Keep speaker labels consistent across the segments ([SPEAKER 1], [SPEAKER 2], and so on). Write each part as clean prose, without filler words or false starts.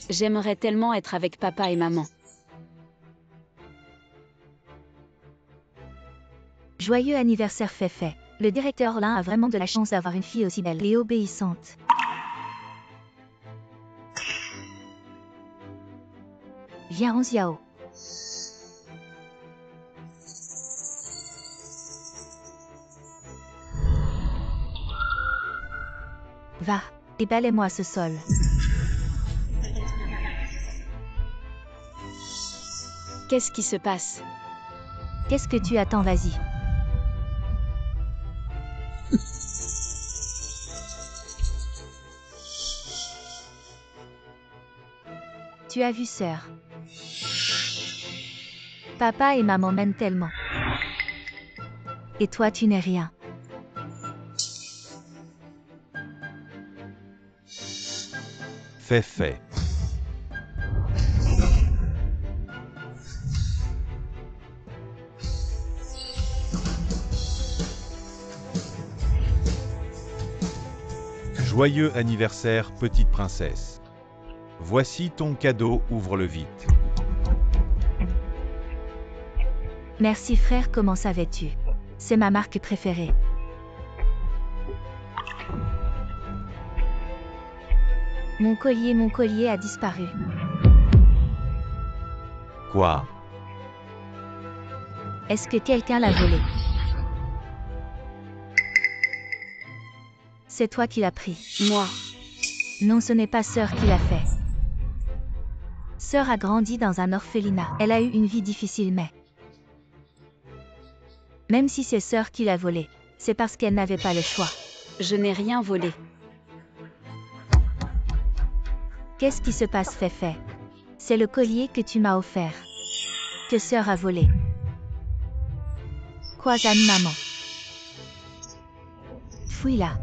[SPEAKER 1] J'aimerais tellement être avec papa et maman.
[SPEAKER 2] Joyeux anniversaire Feifei. Le directeur Lin a vraiment de la chance d'avoir une fille aussi belle et obéissante. Viens Onziao. Va, et balaie-moi ce sol.
[SPEAKER 1] Qu'est-ce qui se passe?
[SPEAKER 2] Qu'est-ce que tu attends, vas-y. Tu as vu sœur. Papa et maman m'aiment tellement. Et toi tu n'es rien.
[SPEAKER 3] Feifei. Joyeux anniversaire, petite princesse. Voici ton cadeau, ouvre-le vite.
[SPEAKER 2] Merci frère, comment savais-tu? C'est ma marque préférée. Mon collier a disparu.
[SPEAKER 3] Quoi?
[SPEAKER 2] Est-ce que quelqu'un l'a volé? C'est toi qui l'as pris.
[SPEAKER 1] Moi.
[SPEAKER 2] Non, ce n'est pas sœur qui l'a fait. Sœur a grandi dans un orphelinat. Elle a eu une vie difficile, mais même si c'est sœur qui l'a volé, c'est parce qu'elle n'avait pas le choix.
[SPEAKER 1] Je n'ai rien volé.
[SPEAKER 2] Qu'est-ce qui se passe, Feifei? C'est le collier que tu m'as offert, que sœur a volé. Quoi, Jeanne, maman? Fouille-la.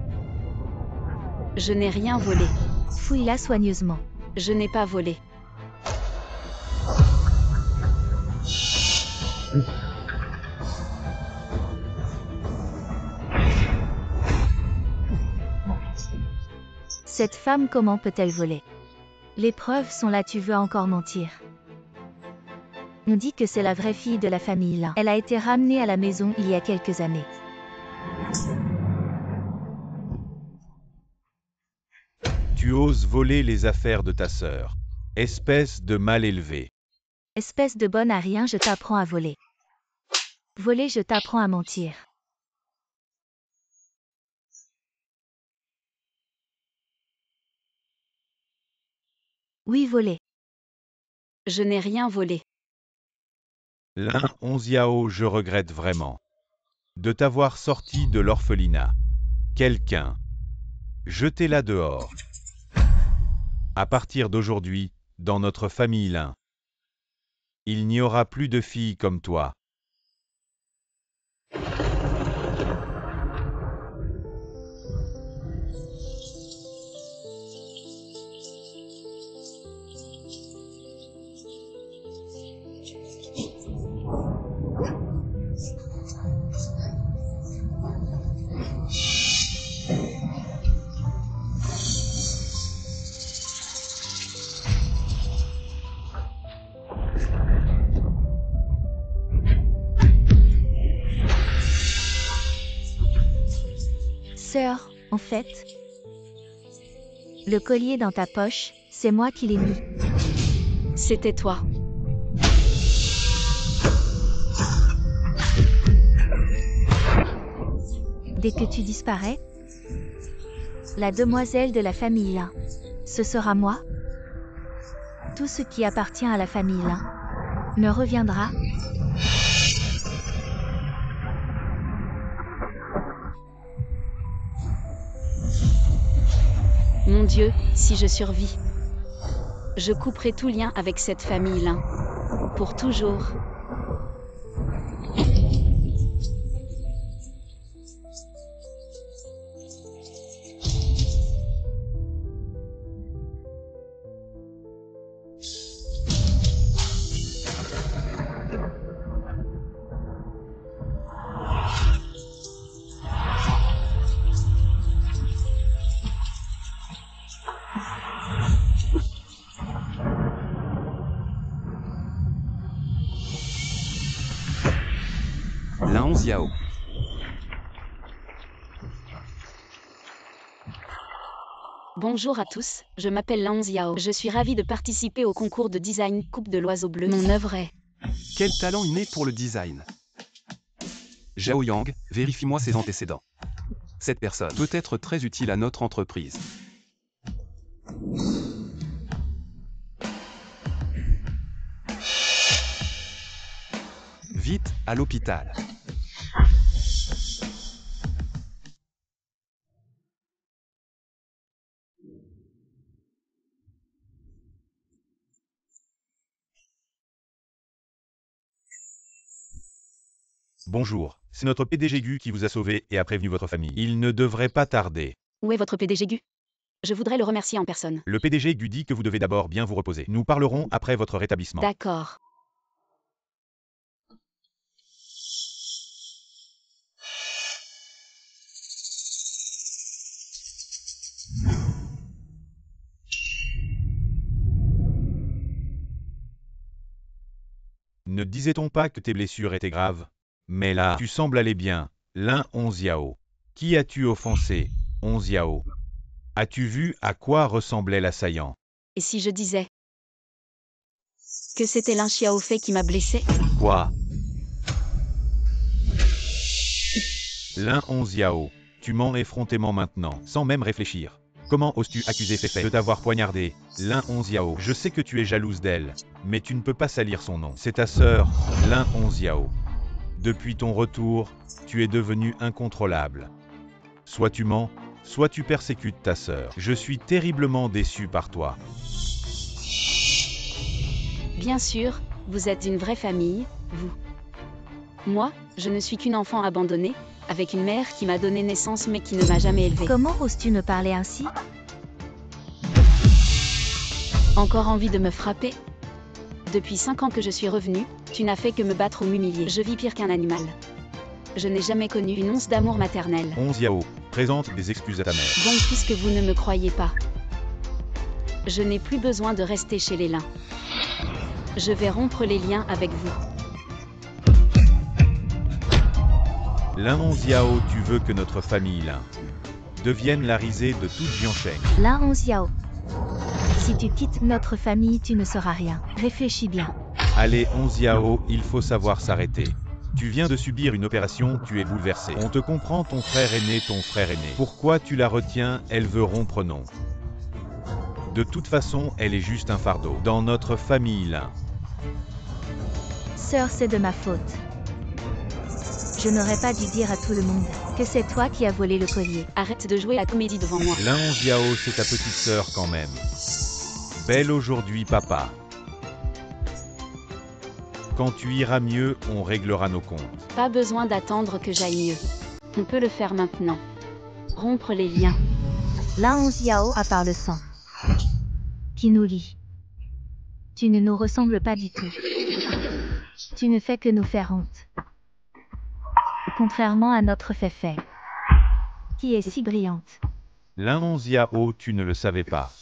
[SPEAKER 1] Je n'ai rien volé.
[SPEAKER 2] Fouille-la soigneusement.
[SPEAKER 1] Je n'ai pas volé.
[SPEAKER 2] Cette femme, comment peut-elle voler? Les preuves sont là, tu veux encore mentir? On dit que c'est la vraie fille de la famille Lin. Elle a été ramenée à la maison il y a quelques années.
[SPEAKER 3] Tu oses voler les affaires de ta sœur. Espèce de mal élevé.
[SPEAKER 2] Espèce de bonne à rien, je t'apprends à voler. Voler, je t'apprends à mentir. Oui, voler.
[SPEAKER 1] Je n'ai rien volé.
[SPEAKER 3] Lin Onziao, je regrette vraiment de t'avoir sorti de l'orphelinat. Quelqu'un. Jetez-la dehors. À partir d'aujourd'hui, dans notre famille Lin, il n'y aura plus de filles comme toi.
[SPEAKER 2] Sœur, en fait, le collier dans ta poche, c'est moi qui l'ai mis.
[SPEAKER 1] C'était toi.
[SPEAKER 2] Dès que tu disparais, la demoiselle de la famille Lin, ce sera moi. Tout ce qui appartient à la famille Lin me reviendra.
[SPEAKER 1] Mon Dieu, si je survis. Je couperai tout lien avec cette famille Lin. Pour toujours.
[SPEAKER 4] Lin Onziao.
[SPEAKER 1] Bonjour à tous, je m'appelle Lan Xiao. Je suis ravie de participer au concours de design Coupe de l'Oiseau Bleu. Mon œuvre est...
[SPEAKER 4] Quel talent inné pour le design. Zhao Yang, vérifie-moi ses antécédents. Cette personne peut être très utile à notre entreprise. Vite, à l'hôpital.
[SPEAKER 3] Bonjour, c'est notre PDG Gu qui vous a sauvé et a prévenu votre famille. Il ne devrait pas tarder.
[SPEAKER 1] Où est votre PDG Gu? Je voudrais le remercier en personne.
[SPEAKER 3] Le PDG Gu dit que vous devez d'abord bien vous reposer. Nous parlerons après votre rétablissement.
[SPEAKER 1] D'accord.
[SPEAKER 3] Ne disait-on pas que tes blessures étaient graves? Mais là, tu sembles aller bien. Lin Onziao. Qui as-tu offensé, Onziao? As-tu vu à quoi ressemblait l'assaillant?
[SPEAKER 1] Et si je disais que c'était Lin Xiaofei qui m'a blessé?
[SPEAKER 3] Quoi? Lin Onziao, tu mens effrontément maintenant, sans même réfléchir. Comment oses-tu accuser Feifei de t'avoir poignardé? Lin Onziao, je sais que tu es jalouse d'elle, mais tu ne peux pas salir son nom. C'est ta sœur, Lin Onziao. Depuis ton retour, tu es devenu incontrôlable. Soit tu mens, soit tu persécutes ta sœur. Je suis terriblement déçu par toi.
[SPEAKER 1] Bien sûr, vous êtes une vraie famille, vous. Moi, je ne suis qu'une enfant abandonnée, avec une mère qui m'a donné naissance mais qui ne m'a jamais élevée.
[SPEAKER 2] Comment oses-tu me parler ainsi?
[SPEAKER 1] Encore envie de me frapper? Depuis 5 ans que je suis revenue, tu n'as fait que me battre ou m'humilier. Je vis pire qu'un animal. Je n'ai jamais connu une once d'amour maternel.
[SPEAKER 3] Onziao, présente des excuses à ta mère.
[SPEAKER 1] Bon, puisque vous ne me croyez pas, je n'ai plus besoin de rester chez les Lin. Je vais rompre les liens avec vous.
[SPEAKER 3] Lin Onziao, tu veux que notre famille Lin devienne la risée de toute Jiansheng.
[SPEAKER 2] Lin Onziao. Si tu quittes notre famille, tu ne seras rien. Réfléchis bien.
[SPEAKER 3] Allez Onziao, il faut savoir s'arrêter. Tu viens de subir une opération, tu es bouleversé. On te comprend, ton frère aîné. Pourquoi tu la retiens? Elle veut rompre, non. De toute façon, elle est juste un fardeau. Dans notre famille Lin.
[SPEAKER 2] Sœur, c'est de ma faute. Je n'aurais pas dû dire à tout le monde que c'est toi qui as volé le collier.
[SPEAKER 1] Arrête de jouer la comédie devant moi.
[SPEAKER 3] Lin Onziao, c'est ta petite sœur quand même. Belle aujourd'hui, papa. Quand tu iras mieux, on réglera nos comptes.
[SPEAKER 1] Pas besoin d'attendre que j'aille mieux. On peut le faire maintenant. Rompre les liens.
[SPEAKER 2] Lin Onziao, à part le sang qui nous lie. Tu ne nous ressembles pas du tout. Tu ne fais que nous faire honte. Contrairement à notre Feifei, qui est si brillante.
[SPEAKER 3] Lin Onziao, tu ne le savais pas.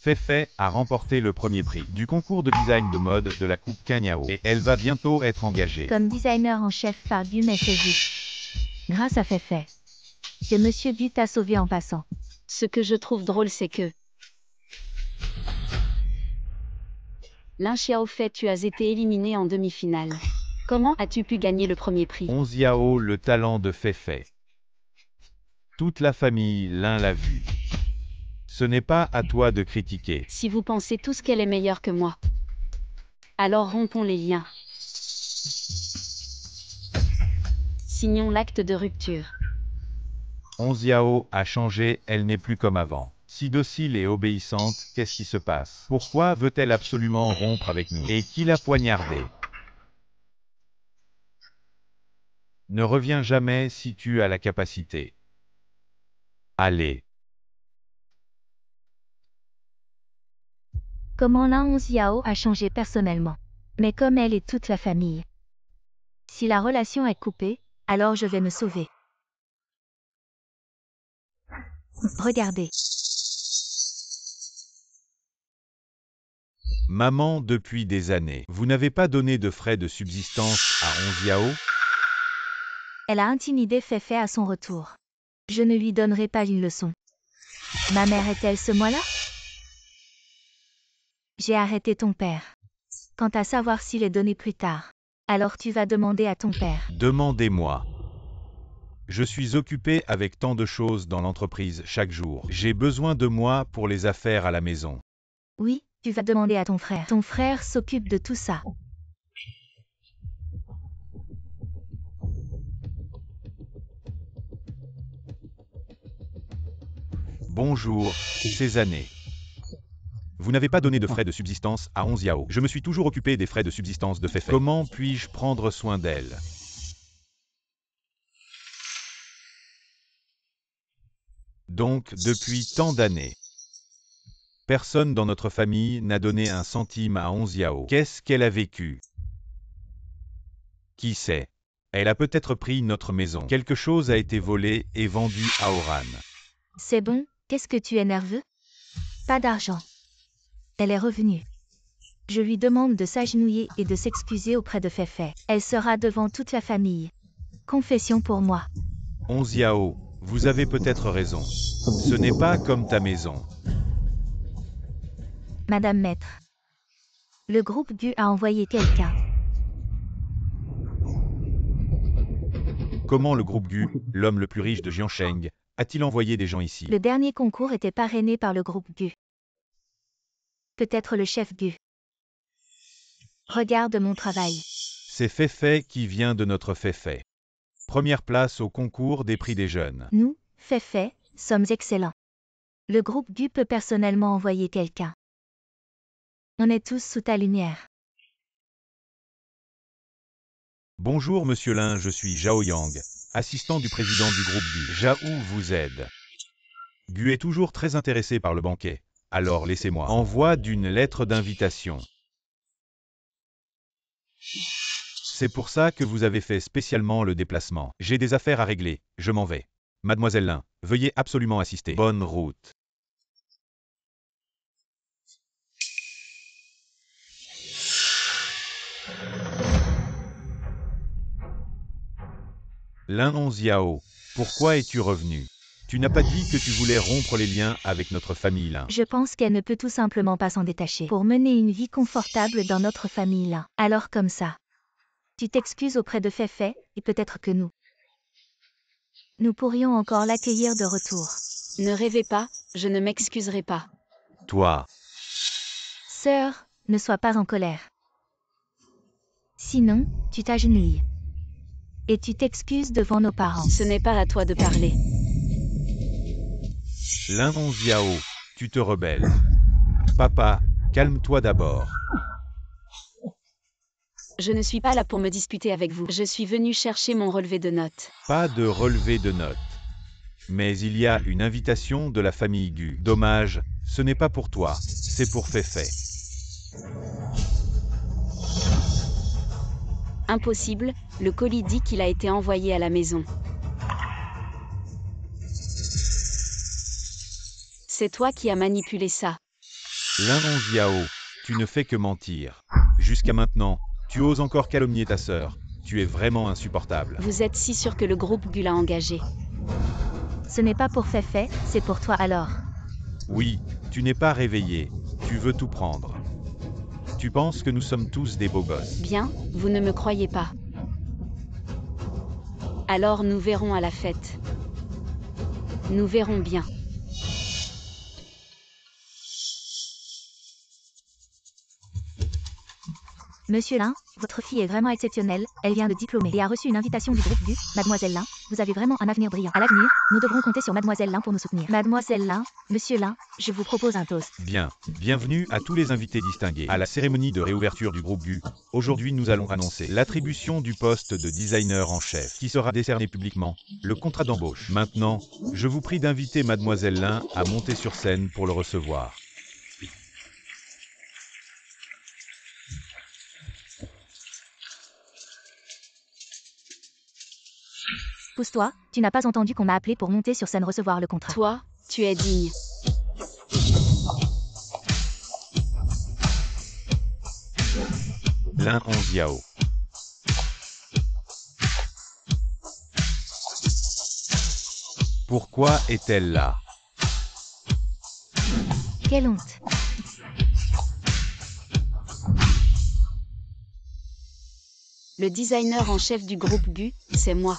[SPEAKER 3] Feifei a remporté le premier prix du concours de design de mode de la Coupe Canyao et elle va bientôt être engagée.
[SPEAKER 2] Comme designer en chef par Gu Meifei. Grâce à Feifei, que Monsieur Gu t'a sauvé en passant.
[SPEAKER 1] Ce que je trouve drôle, c'est que Lin Xiaofei, tu as été éliminé en demi-finale. Comment as-tu pu gagner le premier prix?
[SPEAKER 3] Onziao, le talent de Feifei. Toute la famille Lin l'a vu. Ce n'est pas à toi de critiquer.
[SPEAKER 1] Si vous pensez tous qu'elle est meilleure que moi, alors rompons les liens. Signons l'acte de rupture.
[SPEAKER 3] Onziao a changé, elle n'est plus comme avant. Si docile et obéissante, qu'est-ce qui se passe? Pourquoi veut-elle absolument rompre avec nous? Et qui l'a poignardée? Ne reviens jamais si tu as la capacité. Allez.
[SPEAKER 2] Comment Lin Onziao a changé personnellement. Mais comme elle et toute la famille. Si la relation est coupée, alors je vais me sauver. Regardez.
[SPEAKER 3] Maman, depuis des années, vous n'avez pas donné de frais de subsistance à Onziao?
[SPEAKER 2] Elle a intimidé Féfé à son retour. Je ne lui donnerai pas une leçon. Ma mère est-elle ce moi-là? J'ai arrêté ton père. Quant à savoir s'il est donné plus tard, alors tu vas demander à ton père.
[SPEAKER 3] Demandez-moi. Je suis occupé avec tant de choses dans l'entreprise chaque jour. J'ai besoin de moi pour les affaires à la maison.
[SPEAKER 2] Oui, tu vas demander à ton frère. Ton frère s'occupe de tout ça.
[SPEAKER 3] Bonjour, ces années. Vous n'avez pas donné de frais de subsistance à 11 Yao. Je me suis toujours occupé des frais de subsistance de Féfé. Comment puis-je prendre soin d'elle? Donc, depuis tant d'années, personne dans notre famille n'a donné un centime à 11 Yao. Qu'est-ce qu'elle a vécu? Qui sait? Elle a peut-être pris notre maison. Quelque chose a été volé et vendu à Oran.
[SPEAKER 2] C'est bon, qu'est-ce que tu es nerveux? Pas d'argent. Elle est revenue. Je lui demande de s'agenouiller et de s'excuser auprès de Féfé. Elle sera devant toute la famille. Confession pour moi.
[SPEAKER 3] 11 Yao, vous avez peut-être raison. Ce n'est pas comme ta maison.
[SPEAKER 2] Madame Maître. Le groupe Gu a envoyé quelqu'un.
[SPEAKER 3] Comment le groupe Gu, l'homme le plus riche de Jiansheng, a-t-il envoyé des gens ici?
[SPEAKER 2] Le dernier concours était parrainé par le groupe Gu. Peut-être le chef Gu. Regarde mon travail.
[SPEAKER 3] C'est Féfé qui vient de notre Féfé. Première place au concours des prix des jeunes.
[SPEAKER 2] Nous, Féfé, sommes excellents. Le groupe Gu peut personnellement envoyer quelqu'un. On est tous sous ta lumière.
[SPEAKER 3] Bonjour Monsieur Lin, je suis Zhao Yang, assistant du président du groupe Gu. Zhao vous aide. Gu est toujours très intéressé par le banquet. Alors laissez-moi. Envoi d'une lettre d'invitation. C'est pour ça que vous avez fait spécialement le déplacement. J'ai des affaires à régler, je m'en vais. Mademoiselle Lin, veuillez absolument assister. Bonne route. Lin 11 Yao, pourquoi es-tu revenu? Tu n'as pas dit que tu voulais rompre les liens avec notre famille Lin.
[SPEAKER 2] Je pense qu'elle ne peut tout simplement pas s'en détacher pour mener une vie confortable dans notre famille là. Alors comme ça. Tu t'excuses auprès de Féfé, et peut-être que nous pourrions encore l'accueillir de retour.
[SPEAKER 1] Ne rêvez pas, je ne m'excuserai pas.
[SPEAKER 3] Toi,
[SPEAKER 2] Sœur, ne sois pas en colère. Sinon, tu t'agenouilles. Et tu t'excuses devant nos parents.
[SPEAKER 1] Ce n'est pas à toi de parler.
[SPEAKER 3] Lin 11 Yao, tu te rebelles. Papa, calme-toi d'abord.
[SPEAKER 1] Je ne suis pas là pour me disputer avec vous. Je suis venu chercher mon relevé de notes.
[SPEAKER 3] Pas de relevé de notes. Mais il y a une invitation de la famille Gu. Dommage, ce n'est pas pour toi, c'est pour Féfé.
[SPEAKER 1] Impossible, le colis dit qu'il a été envoyé à la maison. C'est toi qui as manipulé ça.
[SPEAKER 3] Lin 11 Yao, tu ne fais que mentir. Jusqu'à maintenant, tu oses encore calomnier ta sœur. Tu es vraiment insupportable.
[SPEAKER 1] Vous êtes si sûr que le groupe Gu l'a engagé.
[SPEAKER 2] Ce n'est pas pour Féfé, c'est pour toi alors.
[SPEAKER 3] Oui, tu n'es pas réveillé. Tu veux tout prendre. Tu penses que nous sommes tous des beaux gosses.
[SPEAKER 1] Bien, vous ne me croyez pas. Alors nous verrons à la fête. Nous verrons bien.
[SPEAKER 2] Monsieur Lin, votre fille est vraiment exceptionnelle, elle vient de diplômer et a reçu une invitation du groupe Gu. Mademoiselle Lin, vous avez vraiment un avenir brillant. À l'avenir, nous devrons compter sur Mademoiselle Lin pour nous soutenir. Mademoiselle Lin, Monsieur Lin, je vous propose un toast.
[SPEAKER 3] Bien, bienvenue à tous les invités distingués à la cérémonie de réouverture du groupe Gu. Aujourd'hui nous allons annoncer l'attribution du poste de designer en chef qui sera décerné publiquement, le contrat d'embauche. Maintenant, je vous prie d'inviter Mademoiselle Lin à monter sur scène pour le recevoir.
[SPEAKER 2] Pousse-toi, tu n'as pas entendu qu'on m'a appelé pour monter sur scène recevoir le contrat.
[SPEAKER 1] Toi, tu es digne.
[SPEAKER 3] Lin 11 Yao. Pourquoi est-elle là?
[SPEAKER 2] Quelle honte.
[SPEAKER 1] Le designer en chef du groupe GU, c'est moi.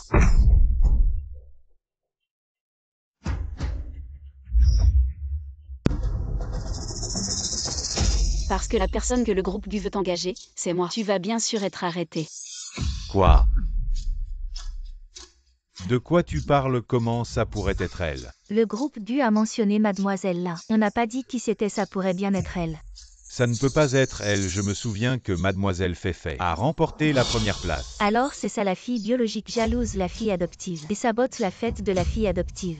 [SPEAKER 1] Parce que la personne que le groupe GU veut engager, c'est moi. Tu vas bien sûr être arrêté.
[SPEAKER 3] Quoi? De quoi tu parles? Comment ça pourrait être elle?
[SPEAKER 2] Le groupe GU a mentionné mademoiselle là. On n'a pas dit qui c'était, ça pourrait bien être elle.
[SPEAKER 3] Ça ne peut pas être elle. Je me souviens que mademoiselle Feifei a remporté la première place.
[SPEAKER 2] Alors c'est ça la fille biologique jalouse la fille adoptive et sabote la fête de la fille adoptive.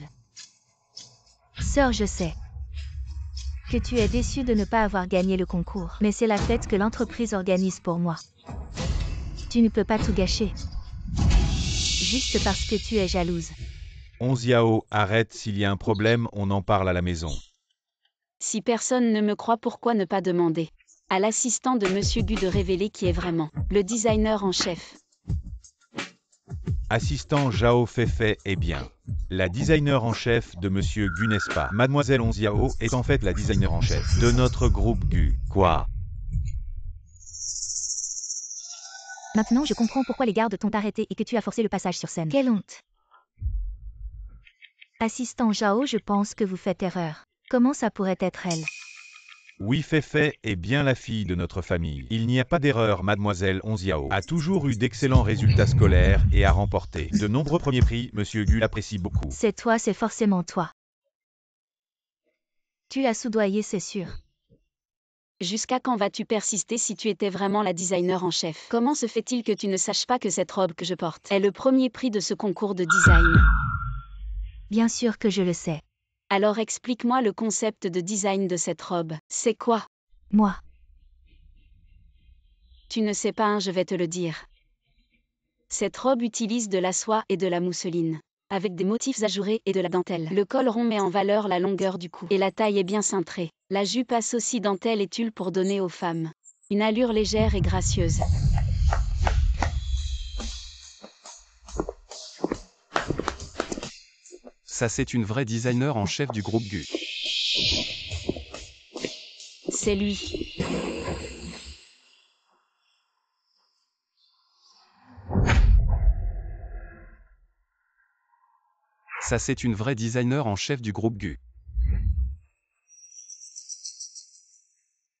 [SPEAKER 2] Sœur, je sais que tu es déçue de ne pas avoir gagné le concours, mais c'est la fête que l'entreprise organise pour moi. Tu ne peux pas tout gâcher. Juste parce que tu es jalouse.
[SPEAKER 3] Onziao, arrête, s'il y a un problème, on en parle à la maison.
[SPEAKER 1] Si personne ne me croit, pourquoi ne pas demander à l'assistant de Monsieur GU de révéler qui est vraiment le designer en chef?
[SPEAKER 3] Assistant Zhao Feifei est bien la designer en chef de Monsieur GU, n'est-ce pas? Mademoiselle Onziao est en fait la designer en chef de notre groupe GU. Quoi?
[SPEAKER 2] Maintenant je comprends pourquoi les gardes t'ont arrêté et que tu as forcé le passage sur scène. Quelle honte. Assistant Zhao, je pense que vous faites erreur. Comment ça pourrait être elle?
[SPEAKER 3] Oui, Feifei est bien la fille de notre famille. Il n'y a pas d'erreur, mademoiselle Onziao a toujours eu d'excellents résultats scolaires et a remporté de nombreux premiers prix. Monsieur GU l'apprécie beaucoup.
[SPEAKER 2] C'est toi, c'est forcément toi. Tu l'as soudoyé, c'est sûr.
[SPEAKER 1] Jusqu'à quand vas-tu persister si tu étais vraiment la designer en chef? Comment se fait-il que tu ne saches pas que cette robe que je porte est le premier prix de ce concours de design?
[SPEAKER 2] Bien sûr que je le sais.
[SPEAKER 1] Alors explique-moi le concept de design de cette robe. C'est quoi?
[SPEAKER 2] Moi.
[SPEAKER 1] Tu ne sais pas, hein, je vais te le dire. Cette robe utilise de la soie et de la mousseline, avec des motifs ajourés et de la dentelle. Le col rond met en valeur la longueur du cou et la taille est bien cintrée. La jupe associe dentelle et tulle pour donner aux femmes une allure légère et gracieuse.
[SPEAKER 4] Ça c'est une vraie designer en chef du groupe GU.
[SPEAKER 1] C'est lui.
[SPEAKER 4] Ça c'est une vraie designer en chef du groupe GU.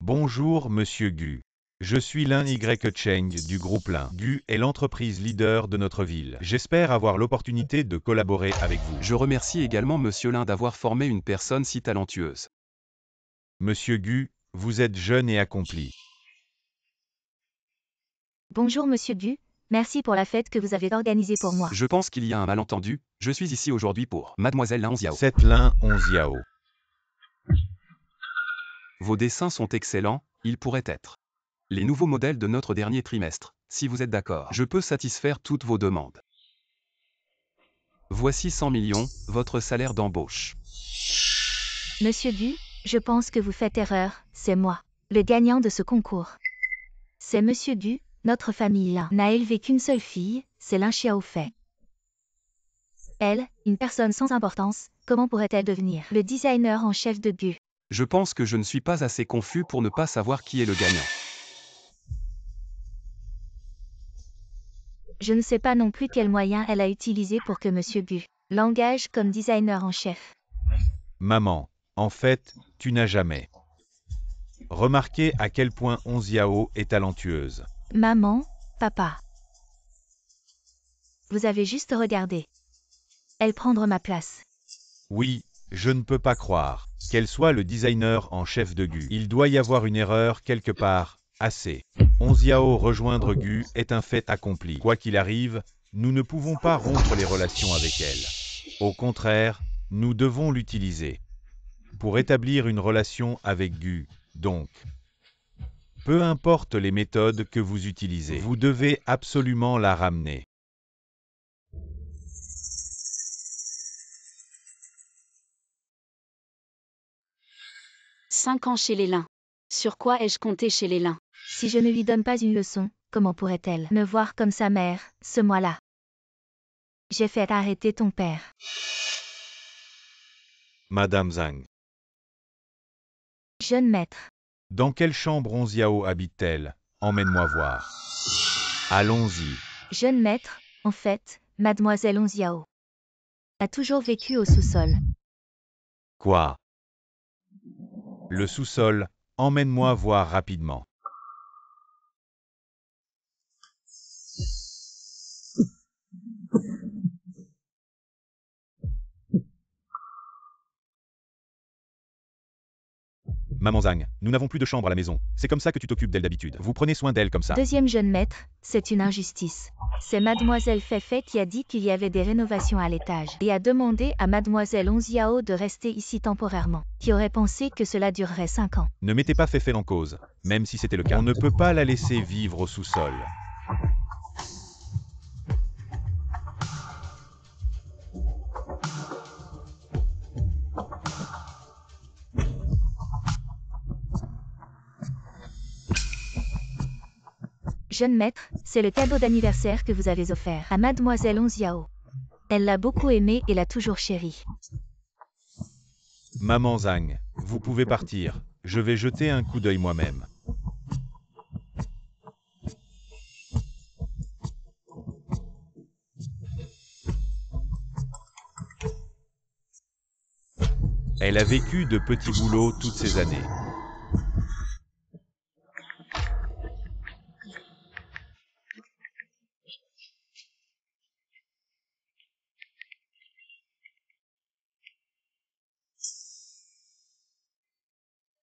[SPEAKER 3] Bonjour, Monsieur GU. Je suis Lin Y Cheng du groupe Lin. GU est l'entreprise leader de notre ville. J'espère avoir l'opportunité de collaborer avec vous.
[SPEAKER 4] Je remercie également Monsieur Lin d'avoir formé une personne si talentueuse.
[SPEAKER 3] Monsieur GU, vous êtes jeune et accompli.
[SPEAKER 2] Bonjour Monsieur GU, merci pour la fête que vous avez organisée pour moi.
[SPEAKER 4] Je pense qu'il y a un malentendu, je suis ici aujourd'hui pour Mademoiselle Lin Onziao.
[SPEAKER 3] C'est Lin Onziao.
[SPEAKER 4] Vos dessins sont excellents, ils pourraient être les nouveaux modèles de notre dernier trimestre. Si vous êtes d'accord, je peux satisfaire toutes vos demandes. Voici 100 millions, votre salaire d'embauche.
[SPEAKER 2] Monsieur GU, je pense que vous faites erreur, c'est moi, le gagnant de ce concours. C'est Monsieur GU, notre famille là n'a élevé qu'une seule fille, c'est Lin Xiaofei. Elle, une personne sans importance, comment pourrait-elle devenir le designer en chef de GU?
[SPEAKER 4] Je pense que je ne suis pas assez confus pour ne pas savoir qui est le gagnant.
[SPEAKER 2] Je ne sais pas non plus quel moyen elle a utilisé pour que Monsieur GU l'engage comme designer en chef.
[SPEAKER 3] Maman, en fait, tu n'as jamais remarqué à quel point Onziao est talentueuse.
[SPEAKER 2] Maman, papa. Vous avez juste regardé elle prendre ma place.
[SPEAKER 3] Oui, je ne peux pas croire qu'elle soit le designer en chef de GU. Il doit y avoir une erreur quelque part. Assez. Onziao rejoindre GU est un fait accompli. Quoi qu'il arrive, nous ne pouvons pas rompre les relations avec elle. Au contraire, nous devons l'utiliser pour établir une relation avec GU. Donc, peu importe les méthodes que vous utilisez, vous devez absolument la ramener. «
[SPEAKER 1] 5 ans chez les Lin. Sur quoi ai-je compté chez les Lin?
[SPEAKER 2] Si je ne lui donne pas une leçon, comment pourrait-elle me voir comme sa mère, ce mois-là? J'ai fait arrêter ton père.
[SPEAKER 3] Madame Zhang.
[SPEAKER 2] Jeune maître.
[SPEAKER 3] Dans quelle chambre Onziao habite-t-elle? Emmène-moi voir. Allons-y.
[SPEAKER 2] Jeune maître, en fait, mademoiselle Onziao a toujours vécu au sous-sol.
[SPEAKER 3] Quoi? Le sous-sol, emmène-moi voir rapidement. Maman Zhang, nous n'avons plus de chambre à la maison. C'est comme ça que tu t'occupes d'elle d'habitude. Vous prenez soin d'elle comme ça.
[SPEAKER 2] Deuxième jeune maître, c'est une injustice. C'est mademoiselle Feifei qui a dit qu'il y avait des rénovations à l'étage et a demandé à mademoiselle Onziao de rester ici temporairement, qui aurait pensé que cela durerait 5 ans.
[SPEAKER 3] Ne mettez pas Feifei en cause, même si c'était le cas. On ne peut pas la laisser vivre au sous-sol.
[SPEAKER 2] Jeune maître, c'est le cadeau d'anniversaire que vous avez offert à mademoiselle Onziao. Elle l'a beaucoup aimé et l'a toujours chéri.
[SPEAKER 3] Maman Zhang, vous pouvez partir. Je vais jeter un coup d'œil moi-même. Elle a vécu de petits boulots toutes ces années.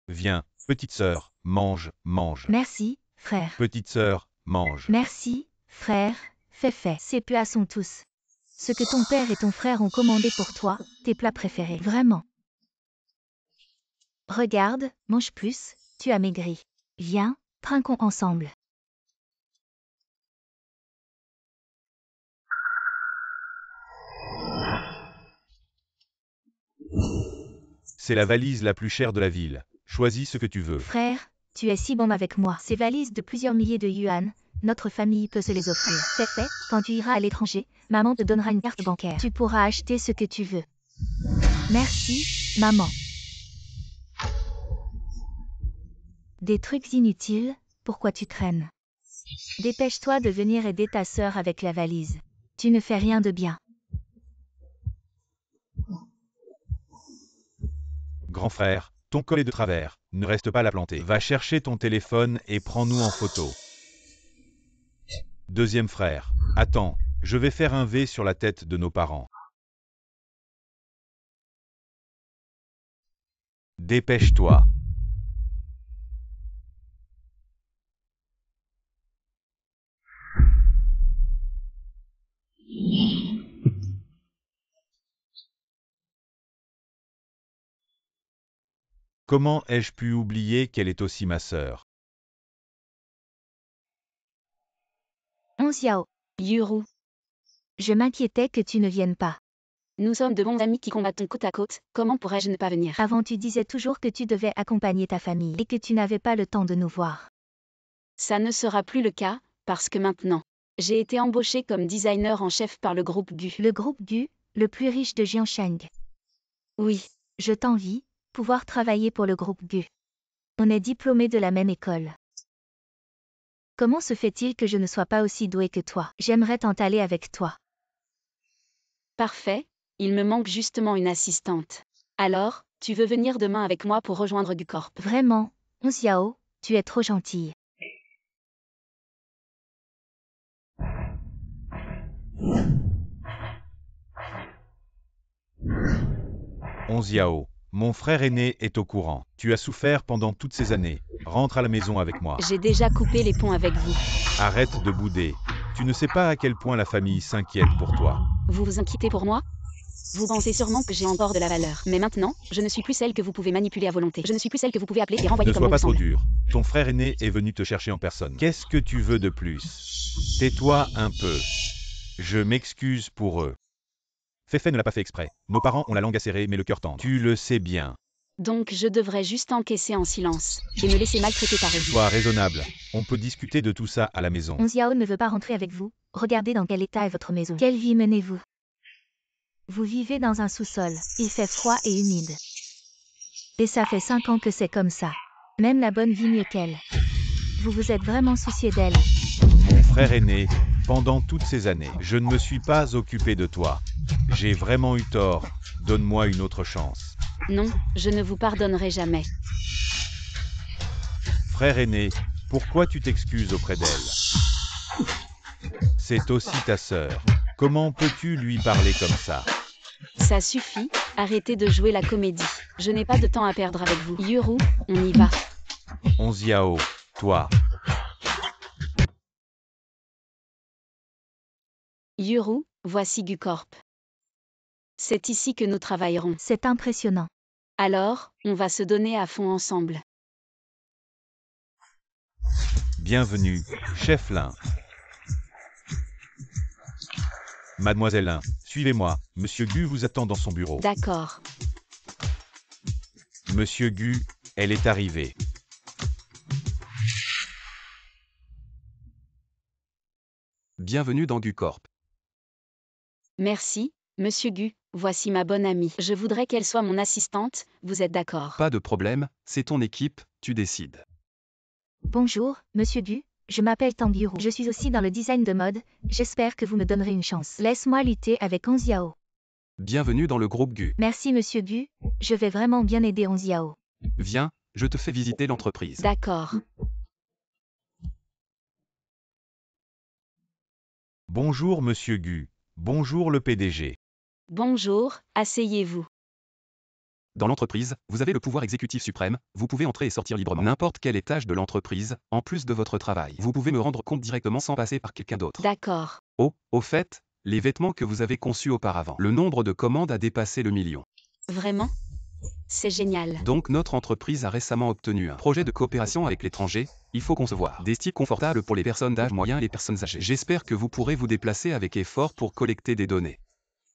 [SPEAKER 3] Viens, petite sœur, mange, mange.
[SPEAKER 2] Merci, frère.
[SPEAKER 3] Petite sœur, mange.
[SPEAKER 2] Merci, frère. Feifei. Ces plats sont tous ce que ton père et ton frère ont commandé pour toi, tes plats préférés. Vraiment. Regarde, mange plus, tu as maigri. Viens, trinquons ensemble.
[SPEAKER 3] C'est la valise la plus chère de la ville. Choisis ce que tu veux.
[SPEAKER 2] Frère, tu es si bon avec moi. Ces valises de plusieurs milliers de yuan, notre famille peut se les offrir. C'est fait, quand tu iras à l'étranger, maman te donnera une carte bancaire. Tu pourras acheter ce que tu veux. Merci, maman. Des trucs inutiles, pourquoi tu traînes? Dépêche-toi de venir aider ta sœur avec la valise. Tu ne fais rien de bien.
[SPEAKER 3] Grand frère, ton col est de travers. Ne reste pas la planter. Va chercher ton téléphone et prends-nous en photo. Deuxième frère, attends, je vais faire un V sur la tête de nos parents. Dépêche-toi. Comment ai-je pu oublier qu'elle est aussi ma sœur?
[SPEAKER 2] Onziao,
[SPEAKER 1] Yuru,
[SPEAKER 2] je m'inquiétais que tu ne viennes pas.
[SPEAKER 1] nous sommes de bons amis qui combattons côte à côte, comment pourrais-je ne pas venir?
[SPEAKER 2] Avant tu disais toujours que tu devais accompagner ta famille et que tu n'avais pas le temps de nous voir.
[SPEAKER 1] Ça ne sera plus le cas, parce que maintenant, j'ai été embauché comme designer en chef par le groupe Gu.
[SPEAKER 2] Le groupe Gu, le plus riche de Jiangshang.
[SPEAKER 1] Oui,
[SPEAKER 2] Je t'envie, pouvoir travailler pour le groupe Gu. On est diplômés de la même école. Comment se fait-il que je ne sois pas aussi doué que toi? J'aimerais t'entaler avec toi.
[SPEAKER 1] parfait, il me manque justement une assistante. Alors, tu veux venir demain avec moi pour rejoindre Gu Corp?
[SPEAKER 2] Vraiment, Onziao, tu es trop gentille.
[SPEAKER 3] Onziao, mon frère aîné est au courant. Tu as souffert pendant toutes ces années. Rentre à la maison avec moi.
[SPEAKER 1] J'ai déjà coupé les ponts avec vous.
[SPEAKER 3] Arrête de bouder. Tu ne sais pas à quel point la famille s'inquiète pour toi.
[SPEAKER 1] Vous vous inquiétez pour moi? Vous pensez sûrement que j'ai encore de la valeur. Mais maintenant, je ne suis plus celle que vous pouvez manipuler à volonté. Je ne suis plus celle que vous pouvez appeler et renvoyer
[SPEAKER 3] Ne
[SPEAKER 1] comme
[SPEAKER 3] sois
[SPEAKER 1] on
[SPEAKER 3] pas
[SPEAKER 1] vous
[SPEAKER 3] trop
[SPEAKER 1] semble.
[SPEAKER 3] dur. Ton frère aîné est venu te chercher en personne. Qu'est-ce que tu veux de plus? Tais-toi un peu. Je m'excuse pour eux. Feifei ne l'a pas fait exprès. Nos parents ont la langue acérée mais le cœur tendre. Tu le sais bien.
[SPEAKER 1] Donc je devrais juste encaisser en silence, et me laisser maltraiter par eux.
[SPEAKER 3] Sois raisonnable. On peut discuter de tout ça à la maison.
[SPEAKER 2] Onziao ne veut pas rentrer avec vous. Regardez dans quel état est votre maison. Quelle vie menez-vous? Vous vivez dans un sous-sol. Il fait froid et humide. Et ça fait 5 ans que c'est comme ça. Même la bonne vit mieux qu'elle. Vous vous êtes vraiment soucié d'elle.
[SPEAKER 3] Mon frère aîné, pendant toutes ces années, je ne me suis pas occupé de toi. J'ai vraiment eu tort. Donne-moi une autre chance.
[SPEAKER 1] Non, je ne vous pardonnerai jamais.
[SPEAKER 3] Frère aîné, pourquoi tu t'excuses auprès d'elle? C'est aussi ta sœur. Comment peux-tu lui parler comme ça?
[SPEAKER 1] Ça suffit, arrêtez de jouer la comédie. Je n'ai pas de temps à perdre avec vous. Yuru, on y va.
[SPEAKER 3] Onziao, toi.
[SPEAKER 1] Yuru, voici Gucorp. C'est ici que nous travaillerons.
[SPEAKER 2] C'est impressionnant.
[SPEAKER 1] Alors, on va se donner à fond ensemble.
[SPEAKER 3] Bienvenue, chef Lin. Mademoiselle Lin, suivez-moi. Monsieur Gu vous attend dans son bureau.
[SPEAKER 1] D'accord.
[SPEAKER 3] Monsieur Gu, elle est arrivée.
[SPEAKER 4] Bienvenue dans Gucorp.
[SPEAKER 1] Merci, Monsieur Gu, voici ma bonne amie. Je voudrais qu'elle soit mon assistante, vous êtes d'accord?
[SPEAKER 4] Pas de problème, c'est ton équipe, tu décides.
[SPEAKER 2] Bonjour, Monsieur Gu. Je m'appelle Tangiru. Je suis aussi dans le design de mode. J'espère que vous me donnerez une chance. Laisse-moi lutter avec Onziao.
[SPEAKER 4] Bienvenue dans le groupe Gu.
[SPEAKER 2] Merci Monsieur Gu. Je vais vraiment bien aider Onziao.
[SPEAKER 4] Viens, je te fais visiter l'entreprise.
[SPEAKER 1] D'accord.
[SPEAKER 3] Bonjour Monsieur Gu. Bonjour le PDG.
[SPEAKER 1] Bonjour, asseyez-vous.
[SPEAKER 4] Dans l'entreprise, vous avez le pouvoir exécutif suprême, vous pouvez entrer et sortir librement. N'importe quel étage de l'entreprise, en plus de votre travail. Vous pouvez me rendre compte directement sans passer par quelqu'un d'autre.
[SPEAKER 1] D'accord.
[SPEAKER 4] Oh, au fait, les vêtements que vous avez conçus auparavant. Le nombre de commandes a dépassé le million.
[SPEAKER 1] Vraiment? C'est génial.
[SPEAKER 4] Donc notre entreprise a récemment obtenu un projet de coopération avec l'étranger. Il faut concevoir des styles confortables pour les personnes d'âge moyen et les personnes âgées. J'espère que vous pourrez vous déplacer avec effort pour collecter des données.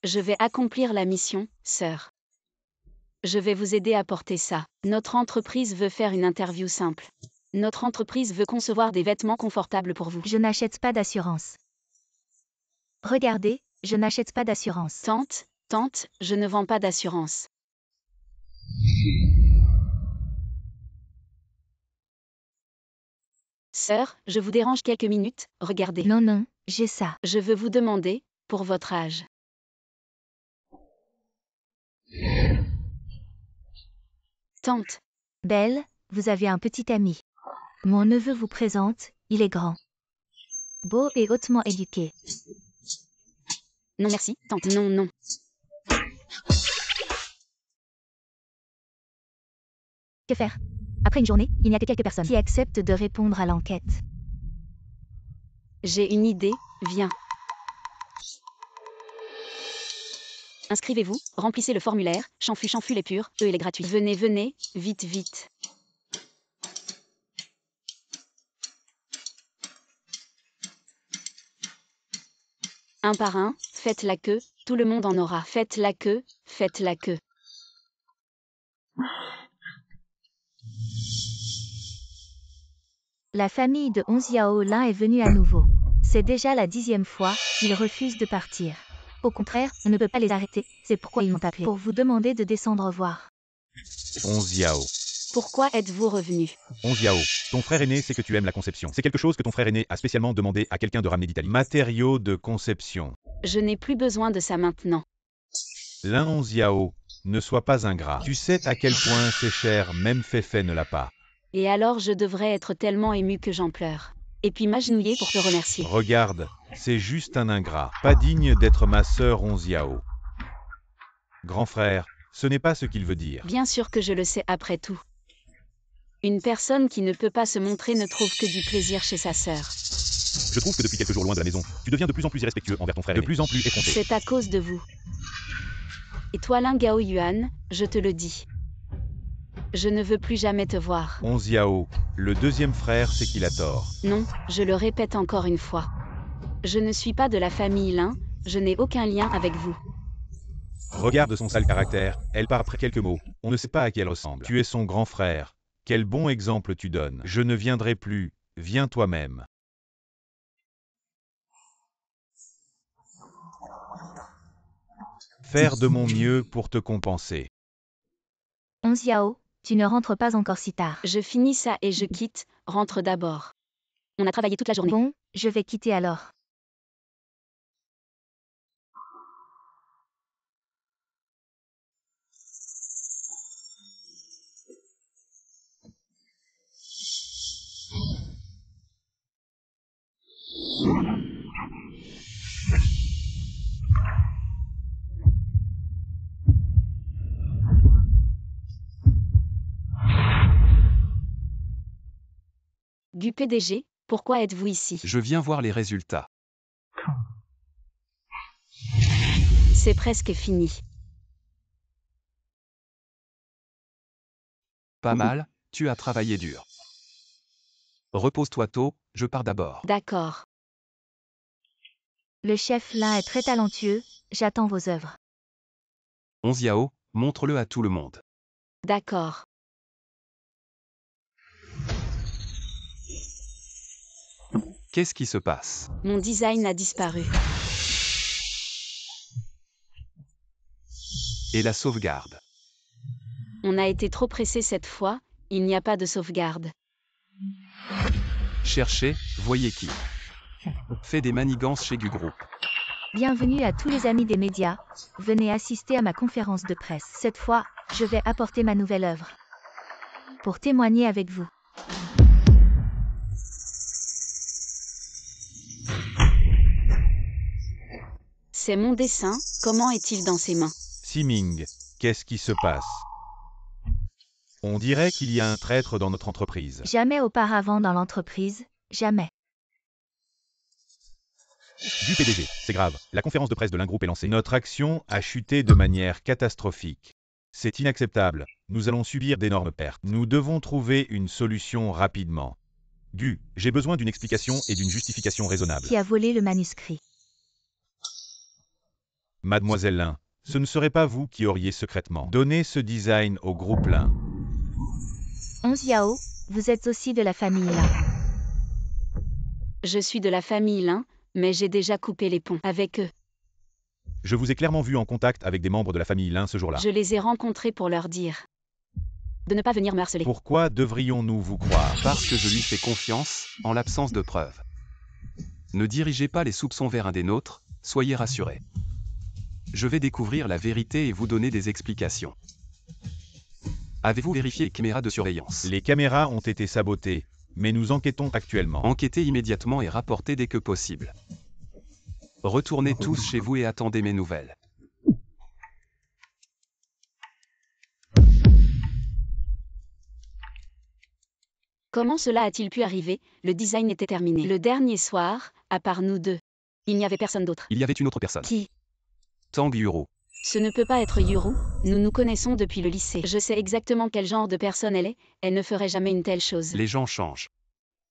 [SPEAKER 1] Je vais accomplir la mission, sœur. Je vais vous aider à porter ça. Notre entreprise veut faire une interview simple. Notre entreprise veut concevoir des vêtements confortables pour vous.
[SPEAKER 2] Je n'achète pas d'assurance. Regardez, je n'achète pas d'assurance.
[SPEAKER 1] Tante, je ne vends pas d'assurance. Sœur, je vous dérange quelques minutes, regardez.
[SPEAKER 2] Non, j'ai ça.
[SPEAKER 1] Je veux vous demander, pour votre âge. Tante,
[SPEAKER 2] Belle, vous avez un petit ami. Mon neveu vous présente, il est grand. Beau et hautement éduqué.
[SPEAKER 1] non merci, tante, non.
[SPEAKER 2] Que faire? Après une journée, il n'y a que quelques personnes qui acceptent de répondre à l'enquête.
[SPEAKER 1] J'ai une idée, viens. Inscrivez-vous, remplissez le formulaire, Chanfu est pur, il est gratuit. Venez, vite. Un par un, faites la queue, tout le monde en aura. Faites la queue.
[SPEAKER 2] La famille de Onziao Lin est venue à nouveau. C'est déjà la 10e fois, ils refusent de partir. Au contraire, on ne peut pas les arrêter, c'est pourquoi ils m'ont appelé pour vous demander de descendre voir.
[SPEAKER 3] Onziao.
[SPEAKER 1] Pourquoi êtes-vous revenu?
[SPEAKER 3] Onziao, ton frère aîné sait que tu aimes la conception. C'est quelque chose que ton frère aîné a spécialement demandé à quelqu'un de ramener d'Italie. Matériaux de conception.
[SPEAKER 1] Je n'ai plus besoin de ça maintenant.
[SPEAKER 3] L'un Onziao, ne sois pas ingrat. Tu sais à quel point c'est cher, même Féfé ne l'a pas.
[SPEAKER 1] Et alors je devrais être tellement ému que j'en pleure. Et puis m'agenouiller pour te remercier.
[SPEAKER 3] Regarde, c'est juste un ingrat, pas digne d'être ma sœur Onziao. Grand frère, ce n'est pas ce qu'il veut dire.
[SPEAKER 1] Bien sûr que je le sais après tout. Une personne qui ne peut pas se montrer ne trouve que du plaisir chez sa sœur.
[SPEAKER 3] Je trouve que depuis quelques jours loin de la maison, tu deviens de plus en plus irrespectueux envers ton frère, de plus en plus effronté.
[SPEAKER 1] C'est à cause de vous. Et toi Lin Gao Yuan, je te le dis. Je ne veux plus jamais te voir.
[SPEAKER 3] Onziao, le deuxième frère sait qu'il a tort.
[SPEAKER 1] Non, je le répète encore une fois. Je ne suis pas de la famille Lin, je n'ai aucun lien avec vous.
[SPEAKER 3] Regarde son sale caractère, elle part après quelques mots, on ne sait pas à qui elle ressemble. Tu es son grand frère. Quel bon exemple tu donnes. Je ne viendrai plus, viens toi-même. faire de mon mieux pour te compenser.
[SPEAKER 2] 11 Yao, tu ne rentres pas encore si tard.
[SPEAKER 1] Je finis ça et je quitte, rentre d'abord. On a travaillé toute la journée.
[SPEAKER 2] Bon, je vais quitter alors.
[SPEAKER 1] Du PDG, pourquoi êtes-vous ici?
[SPEAKER 4] Je viens voir les résultats.
[SPEAKER 1] C'est presque fini.
[SPEAKER 4] Pas mal, tu as travaillé dur. Repose-toi tôt, je pars d'abord.
[SPEAKER 1] D'accord.
[SPEAKER 2] Le chef là est très talentueux, j'attends vos œuvres.
[SPEAKER 4] 11 Yao, montre-le à tout le monde.
[SPEAKER 1] D'accord.
[SPEAKER 4] Qu'est-ce qui se passe?
[SPEAKER 1] Mon design a disparu.
[SPEAKER 4] Et la sauvegarde?
[SPEAKER 1] On a été trop pressé cette fois, il n'y a pas de sauvegarde.
[SPEAKER 4] Cherchez, voyez qui. Fais des manigances chez Gu-Group.
[SPEAKER 2] Bienvenue à tous les amis des médias, venez assister à ma conférence de presse. Cette fois, je vais apporter ma nouvelle œuvre. Pour témoigner avec vous.
[SPEAKER 1] C'est mon dessin, comment est-il dans ses mains?
[SPEAKER 3] Siming, qu'est-ce qui se passe? On dirait qu'il y a un traître dans notre entreprise.
[SPEAKER 2] Jamais auparavant dans l'entreprise, jamais.
[SPEAKER 3] Du PDG, c'est grave. La conférence de presse de l'Ingroup est lancée. Notre action a chuté de manière catastrophique. C'est inacceptable. Nous allons subir d'énormes pertes. Nous devons trouver une solution rapidement. J'ai besoin d'une explication et d'une justification raisonnable.
[SPEAKER 2] Qui a volé le manuscrit?
[SPEAKER 3] Mademoiselle Lin, ce ne serait pas vous qui auriez secrètement donné ce design au groupe Lin.
[SPEAKER 2] 11 Yao, vous êtes aussi de la famille là.
[SPEAKER 1] Je suis de la famille Lin, mais j'ai déjà coupé les ponts avec eux.
[SPEAKER 3] Je vous ai clairement vu en contact avec des membres de la famille Lin ce jour-là.
[SPEAKER 1] Je les ai rencontrés pour leur dire de ne pas venir me harceler.
[SPEAKER 3] Pourquoi devrions-nous vous croire?
[SPEAKER 4] Parce que je lui fais confiance, en l'absence de preuves. Ne dirigez pas les soupçons vers un des nôtres, soyez rassurés. Je vais découvrir la vérité et vous donner des explications. Avez-vous vérifié les caméras de surveillance?
[SPEAKER 3] Les caméras ont été sabotées, mais nous enquêtons actuellement.
[SPEAKER 4] Enquêtez immédiatement et rapportez dès que possible. Retournez tous chez vous et attendez mes nouvelles.
[SPEAKER 1] Comment cela a-t-il pu arriver? Le design était terminé. Le dernier soir, à part nous deux, il n'y avait personne d'autre.
[SPEAKER 4] Il y avait une autre personne.
[SPEAKER 1] Qui?
[SPEAKER 4] Tang Yuro.
[SPEAKER 1] Ce ne peut pas être Yuru, nous nous connaissons depuis le lycée. Je sais exactement quel genre de personne elle ne ferait jamais une telle chose.
[SPEAKER 4] Les gens changent.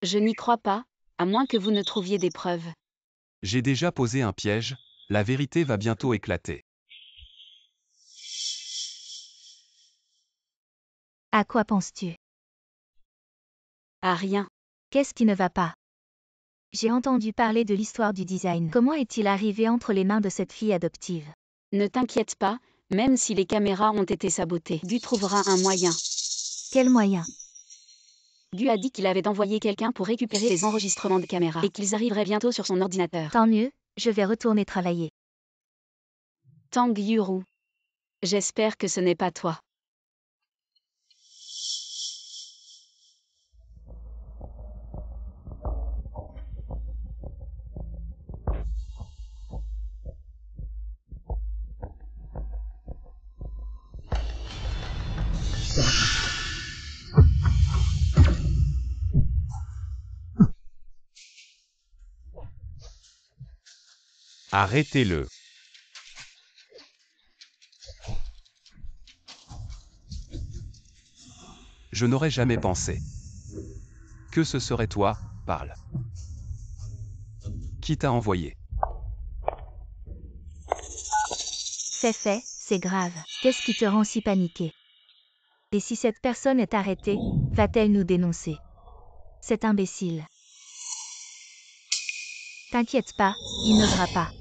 [SPEAKER 1] Je n'y crois pas, à moins que vous ne trouviez des preuves.
[SPEAKER 4] J'ai déjà posé un piège, la vérité va bientôt éclater.
[SPEAKER 2] À quoi penses-tu?
[SPEAKER 1] À rien.
[SPEAKER 2] Qu'est-ce qui ne va pas? J'ai entendu parler de l'histoire du design. Comment est-il arrivé entre les mains de cette fille adoptive?
[SPEAKER 1] Ne t'inquiète pas, même si les caméras ont été sabotées, Gu trouvera un moyen.
[SPEAKER 2] Quel moyen?
[SPEAKER 1] Gu a dit qu'il avait envoyé quelqu'un pour récupérer les enregistrements de caméras et qu'ils arriveraient bientôt sur son ordinateur.
[SPEAKER 2] Tant mieux, je vais retourner travailler.
[SPEAKER 1] Tang Yuru. J'espère que ce n'est pas toi.
[SPEAKER 3] Arrêtez-le.
[SPEAKER 4] Je n'aurais jamais pensé que ce serait toi, parle. Qui t'a envoyé?
[SPEAKER 2] C'est fait, c'est grave. Qu'est-ce qui te rend si paniqué? Et si cette personne est arrêtée, va-t-elle nous dénoncer? C'est imbécile. T'inquiète pas, il n'osera pas.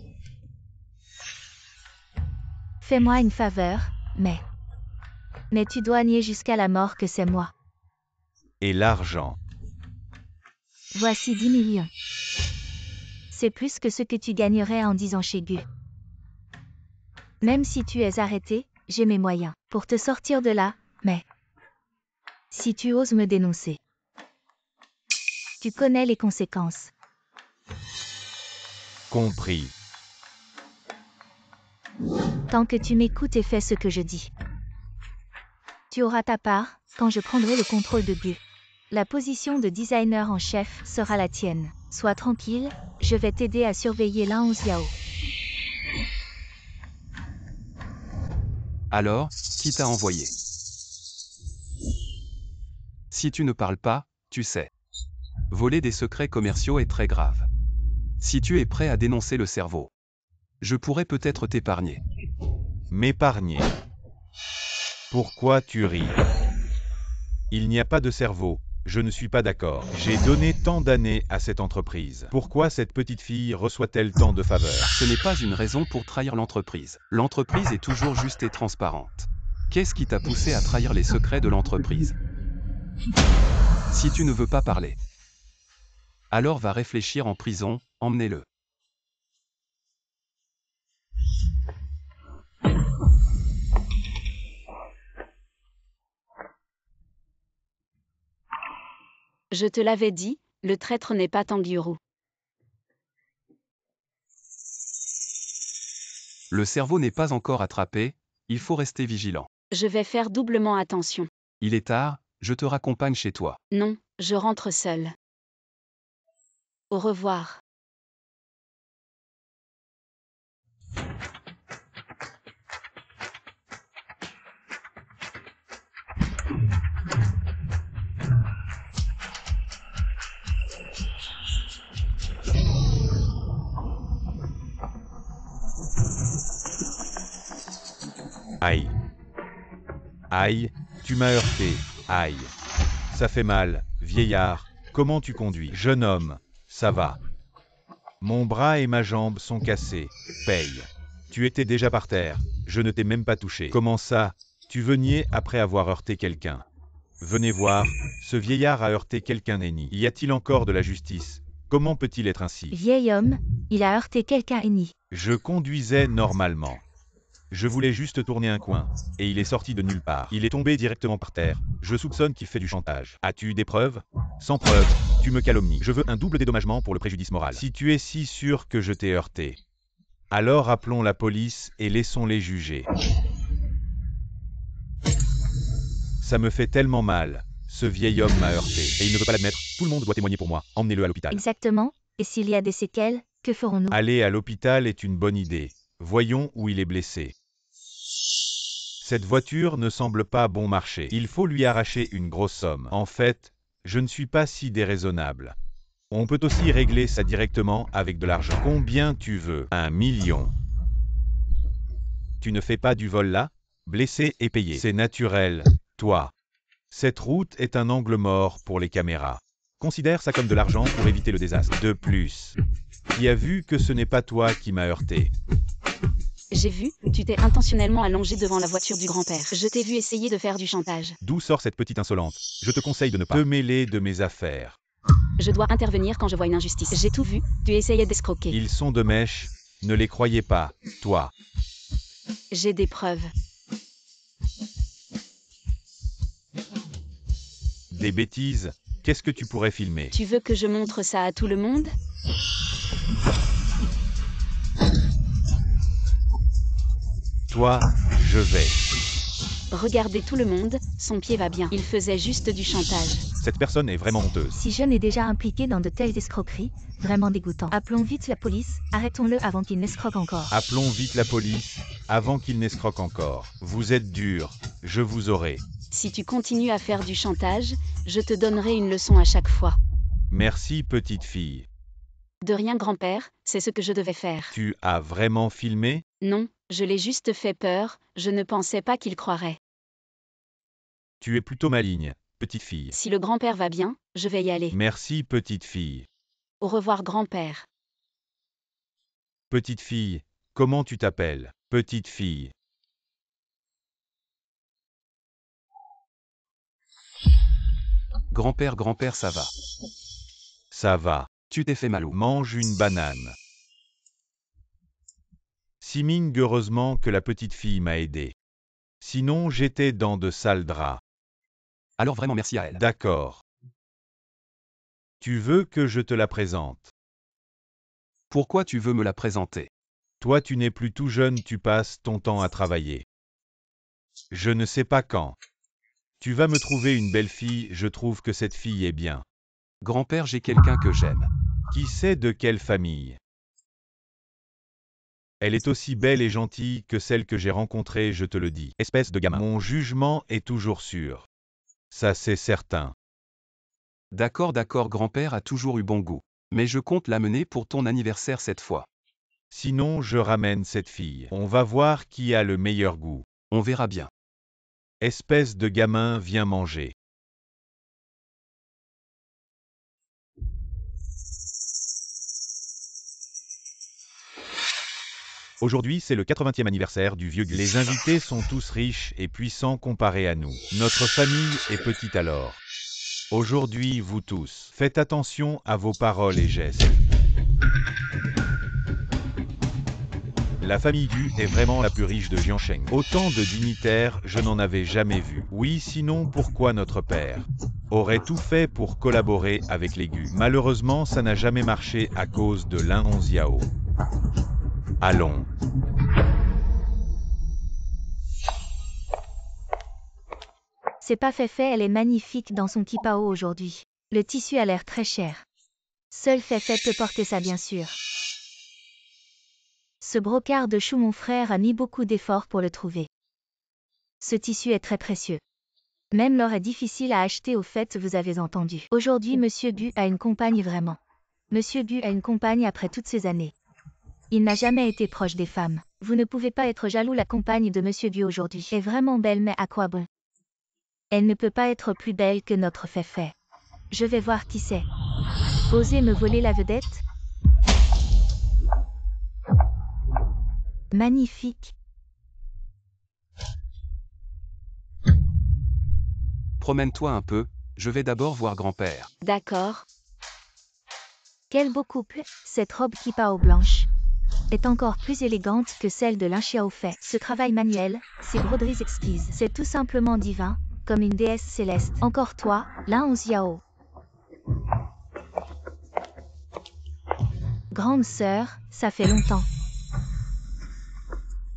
[SPEAKER 2] Fais-moi une faveur, mais tu dois nier jusqu'à la mort que c'est moi.
[SPEAKER 3] Et l'argent.
[SPEAKER 2] Voici 10 millions. C'est plus que ce que tu gagnerais en disant chez Gu. Même si tu es arrêté, j'ai mes moyens pour te sortir de là, mais si tu oses me dénoncer, tu connais les conséquences.
[SPEAKER 3] Compris.
[SPEAKER 2] Tant que tu m'écoutes et fais ce que je dis, tu auras ta part quand je prendrai le contrôle de Gu. La position de designer en chef sera la tienne. Sois tranquille, je vais t'aider à surveiller l'A11 Yao.
[SPEAKER 4] Alors, qui t'a envoyé? Si tu ne parles pas, tu sais. Voler des secrets commerciaux est très grave. Si tu es prêt à dénoncer le cerveau, je pourrais peut-être t'épargner.
[SPEAKER 3] M'épargner. Pourquoi tu ris? Il n'y a pas de cerveau. Je ne suis pas d'accord. J'ai donné tant d'années à cette entreprise. Pourquoi cette petite fille reçoit-elle tant de faveurs?
[SPEAKER 4] Ce n'est pas une raison pour trahir l'entreprise. L'entreprise est toujours juste et transparente. Qu'est-ce qui t'a poussé à trahir les secrets de l'entreprise? Si tu ne veux pas parler, alors va réfléchir en prison, emmenez-le.
[SPEAKER 1] Je te l'avais dit, le traître n'est pas Tangyuru.
[SPEAKER 4] Le cerveau n'est pas encore attrapé, il faut rester vigilant.
[SPEAKER 1] Je vais faire doublement attention.
[SPEAKER 4] Il est tard, je te raccompagne chez toi.
[SPEAKER 1] Non, je rentre seule. Au revoir.
[SPEAKER 3] Aïe. Aïe, tu m'as heurté. Aïe. Ça fait mal, vieillard. Comment tu conduis? Jeune homme, ça va. Mon bras et ma jambe sont cassés. Paye. Tu étais déjà par terre. Je ne t'ai même pas touché. Comment ça? Tu veux nier après avoir heurté quelqu'un? Venez voir, ce vieillard a heurté quelqu'un Nenni. Y a-t-il encore de la justice? Comment peut-il être ainsi?
[SPEAKER 2] Vieil homme, il a heurté quelqu'un Eni.
[SPEAKER 3] Je conduisais normalement. Je voulais juste tourner un coin, et il est sorti de nulle part. Il est tombé directement par terre. Je soupçonne qu'il fait du chantage. As-tu des preuves? Sans preuves, tu me calomnies. Je veux un double dédommagement pour le préjudice moral. Si tu es si sûr que je t'ai heurté, alors appelons la police et laissons-les juger. Ça me fait tellement mal. Ce vieil homme m'a heurté, et il ne veut pas l'admettre. Tout le monde doit témoigner pour moi. Emmenez-le à l'hôpital.
[SPEAKER 2] Exactement. Et s'il y a des séquelles, que ferons-nous?
[SPEAKER 3] Aller à l'hôpital est une bonne idée. Voyons où il est blessé. Cette voiture ne semble pas bon marché. Il faut lui arracher une grosse somme. En fait, je ne suis pas si déraisonnable. On peut aussi régler ça directement avec de l'argent. Combien tu veux? 1 million. Tu ne fais pas du vol là? Blessé et payé. C'est naturel, toi. Cette route est un angle mort pour les caméras. Considère ça comme de l'argent pour éviter le désastre. De plus, qui a vu que ce n'est pas toi qui m'as heurté?
[SPEAKER 1] J'ai vu, tu t'es intentionnellement allongé devant la voiture du grand-père. Je t'ai vu essayer de faire du chantage.
[SPEAKER 3] D'où sort cette petite insolente? Je te conseille de ne pas te mêler de mes affaires.
[SPEAKER 1] Je dois intervenir quand je vois une injustice. J'ai tout vu, tu essayais d'escroquer.
[SPEAKER 3] Ils sont de mèche, ne les croyez pas, toi.
[SPEAKER 1] J'ai des preuves.
[SPEAKER 3] Des bêtises? Qu'est-ce que tu pourrais filmer?
[SPEAKER 1] Tu veux que je montre ça à tout le monde?
[SPEAKER 3] Toi, je vais.
[SPEAKER 1] Regardez tout le monde, son pied va bien. Il faisait juste du chantage.
[SPEAKER 3] Cette personne est vraiment honteuse.
[SPEAKER 2] Si jeune est déjà impliqué dans de telles escroqueries, vraiment dégoûtant. Appelons vite la police, arrêtons-le avant qu'il n'escroque encore.
[SPEAKER 3] Appelons vite la police, avant qu'il n'escroque encore. Vous êtes dur, je vous aurai.
[SPEAKER 1] Si tu continues à faire du chantage, je te donnerai une leçon à chaque fois.
[SPEAKER 3] Merci petite fille.
[SPEAKER 1] De rien grand-père, c'est ce que je devais faire.
[SPEAKER 3] Tu as vraiment filmé?
[SPEAKER 1] Non, je l'ai juste fait peur, je ne pensais pas qu'il croirait.
[SPEAKER 3] Tu es plutôt maligne, petite fille.
[SPEAKER 1] Si le grand-père va bien, je vais y aller.
[SPEAKER 3] Merci petite fille.
[SPEAKER 1] Au revoir grand-père.
[SPEAKER 3] Petite fille, comment tu t'appelles? Petite fille.
[SPEAKER 4] Grand-père, grand-père, ça va.
[SPEAKER 3] Ça va.
[SPEAKER 4] Tu t'es fait mal où?
[SPEAKER 3] Mange une banane. Siming, heureusement que la petite fille m'a aidé. Sinon, j'étais dans de sales draps.
[SPEAKER 4] Alors vraiment merci à elle.
[SPEAKER 3] D'accord. Tu veux que je te la présente?
[SPEAKER 4] Pourquoi tu veux me la présenter?
[SPEAKER 3] Toi, tu n'es plus tout jeune, tu passes ton temps à travailler. Je ne sais pas quand. Tu vas me trouver une belle fille, je trouve que cette fille est bien.
[SPEAKER 4] Grand-père, j'ai quelqu'un que j'aime.
[SPEAKER 3] Qui sait de quelle famille? Elle est aussi belle et gentille que celle que j'ai rencontrée, je te le dis. Espèce de gamin. Mon jugement est toujours sûr. Ça, c'est certain.
[SPEAKER 4] D'accord, d'accord, grand-père a toujours eu bon goût. Mais je compte l'amener pour ton anniversaire cette fois.
[SPEAKER 3] Sinon, je ramène cette fille. On va voir qui a le meilleur goût.
[SPEAKER 4] On verra bien.
[SPEAKER 3] Espèce de gamin, viens manger. Aujourd'hui, c'est le 80e anniversaire du vieux Gus. Les invités sont tous riches et puissants comparés à nous. Notre famille est petite alors. Aujourd'hui, vous tous, faites attention à vos paroles et gestes. La famille Gu est vraiment la plus riche de Jiansheng. Autant de dignitaires, je n'en avais jamais vu. Oui, sinon pourquoi notre père aurait tout fait pour collaborer avec les Gu? Malheureusement, ça n'a jamais marché à cause de Lin Hongxiao. Allons.
[SPEAKER 2] C'est pas Feifei, elle est magnifique dans son kipao aujourd'hui. Le tissu a l'air très cher. Seul Feifei peut porter ça bien sûr. Ce brocart de chou, mon frère a mis beaucoup d'efforts pour le trouver. Ce tissu est très précieux. Même l'or est difficile à acheter, au fait, vous avez entendu. Aujourd'hui, Monsieur Gu a une compagne vraiment. Monsieur Gu a une compagne après toutes ces années. Il n'a jamais été proche des femmes. Vous ne pouvez pas être jaloux, la compagne de Monsieur Gu aujourd'hui est vraiment belle, mais à quoi bon? Elle ne peut pas être plus belle que notre Feifei. Je vais voir qui c'est. Osez me voler la vedette? Magnifique.
[SPEAKER 4] Promène-toi un peu, je vais d'abord voir grand-père.
[SPEAKER 1] D'accord.
[SPEAKER 2] Quel beau couple, cette robe kipao blanche est encore plus élégante que celle de Lin Xiaofei. Ce travail manuel, ces broderies exquises, c'est tout simplement divin, comme une déesse céleste. Encore toi, Lin Hongxiao. Grande sœur, ça fait longtemps.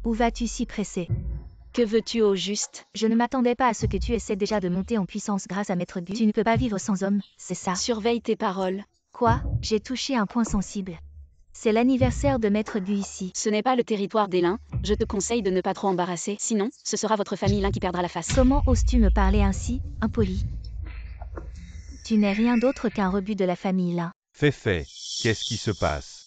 [SPEAKER 2] Où vas-tu si pressée?
[SPEAKER 1] Que veux-tu au juste?
[SPEAKER 2] Je ne m'attendais pas à ce que tu essaies déjà de monter en puissance grâce à Maître Gu. Tu ne peux pas vivre sans homme, c'est ça.
[SPEAKER 1] Surveille tes paroles.
[SPEAKER 2] Quoi? J'ai touché un point sensible. C'est l'anniversaire de Maître Gu ici.
[SPEAKER 1] Ce n'est pas le territoire des Lin, je te conseille de ne pas trop embarrasser, sinon, ce sera votre famille Lin qui perdra la face.
[SPEAKER 2] Comment oses-tu me parler ainsi, impoli? Tu n'es rien d'autre qu'un rebut de la famille Lin.
[SPEAKER 3] Feifei, qu'est-ce qui se passe?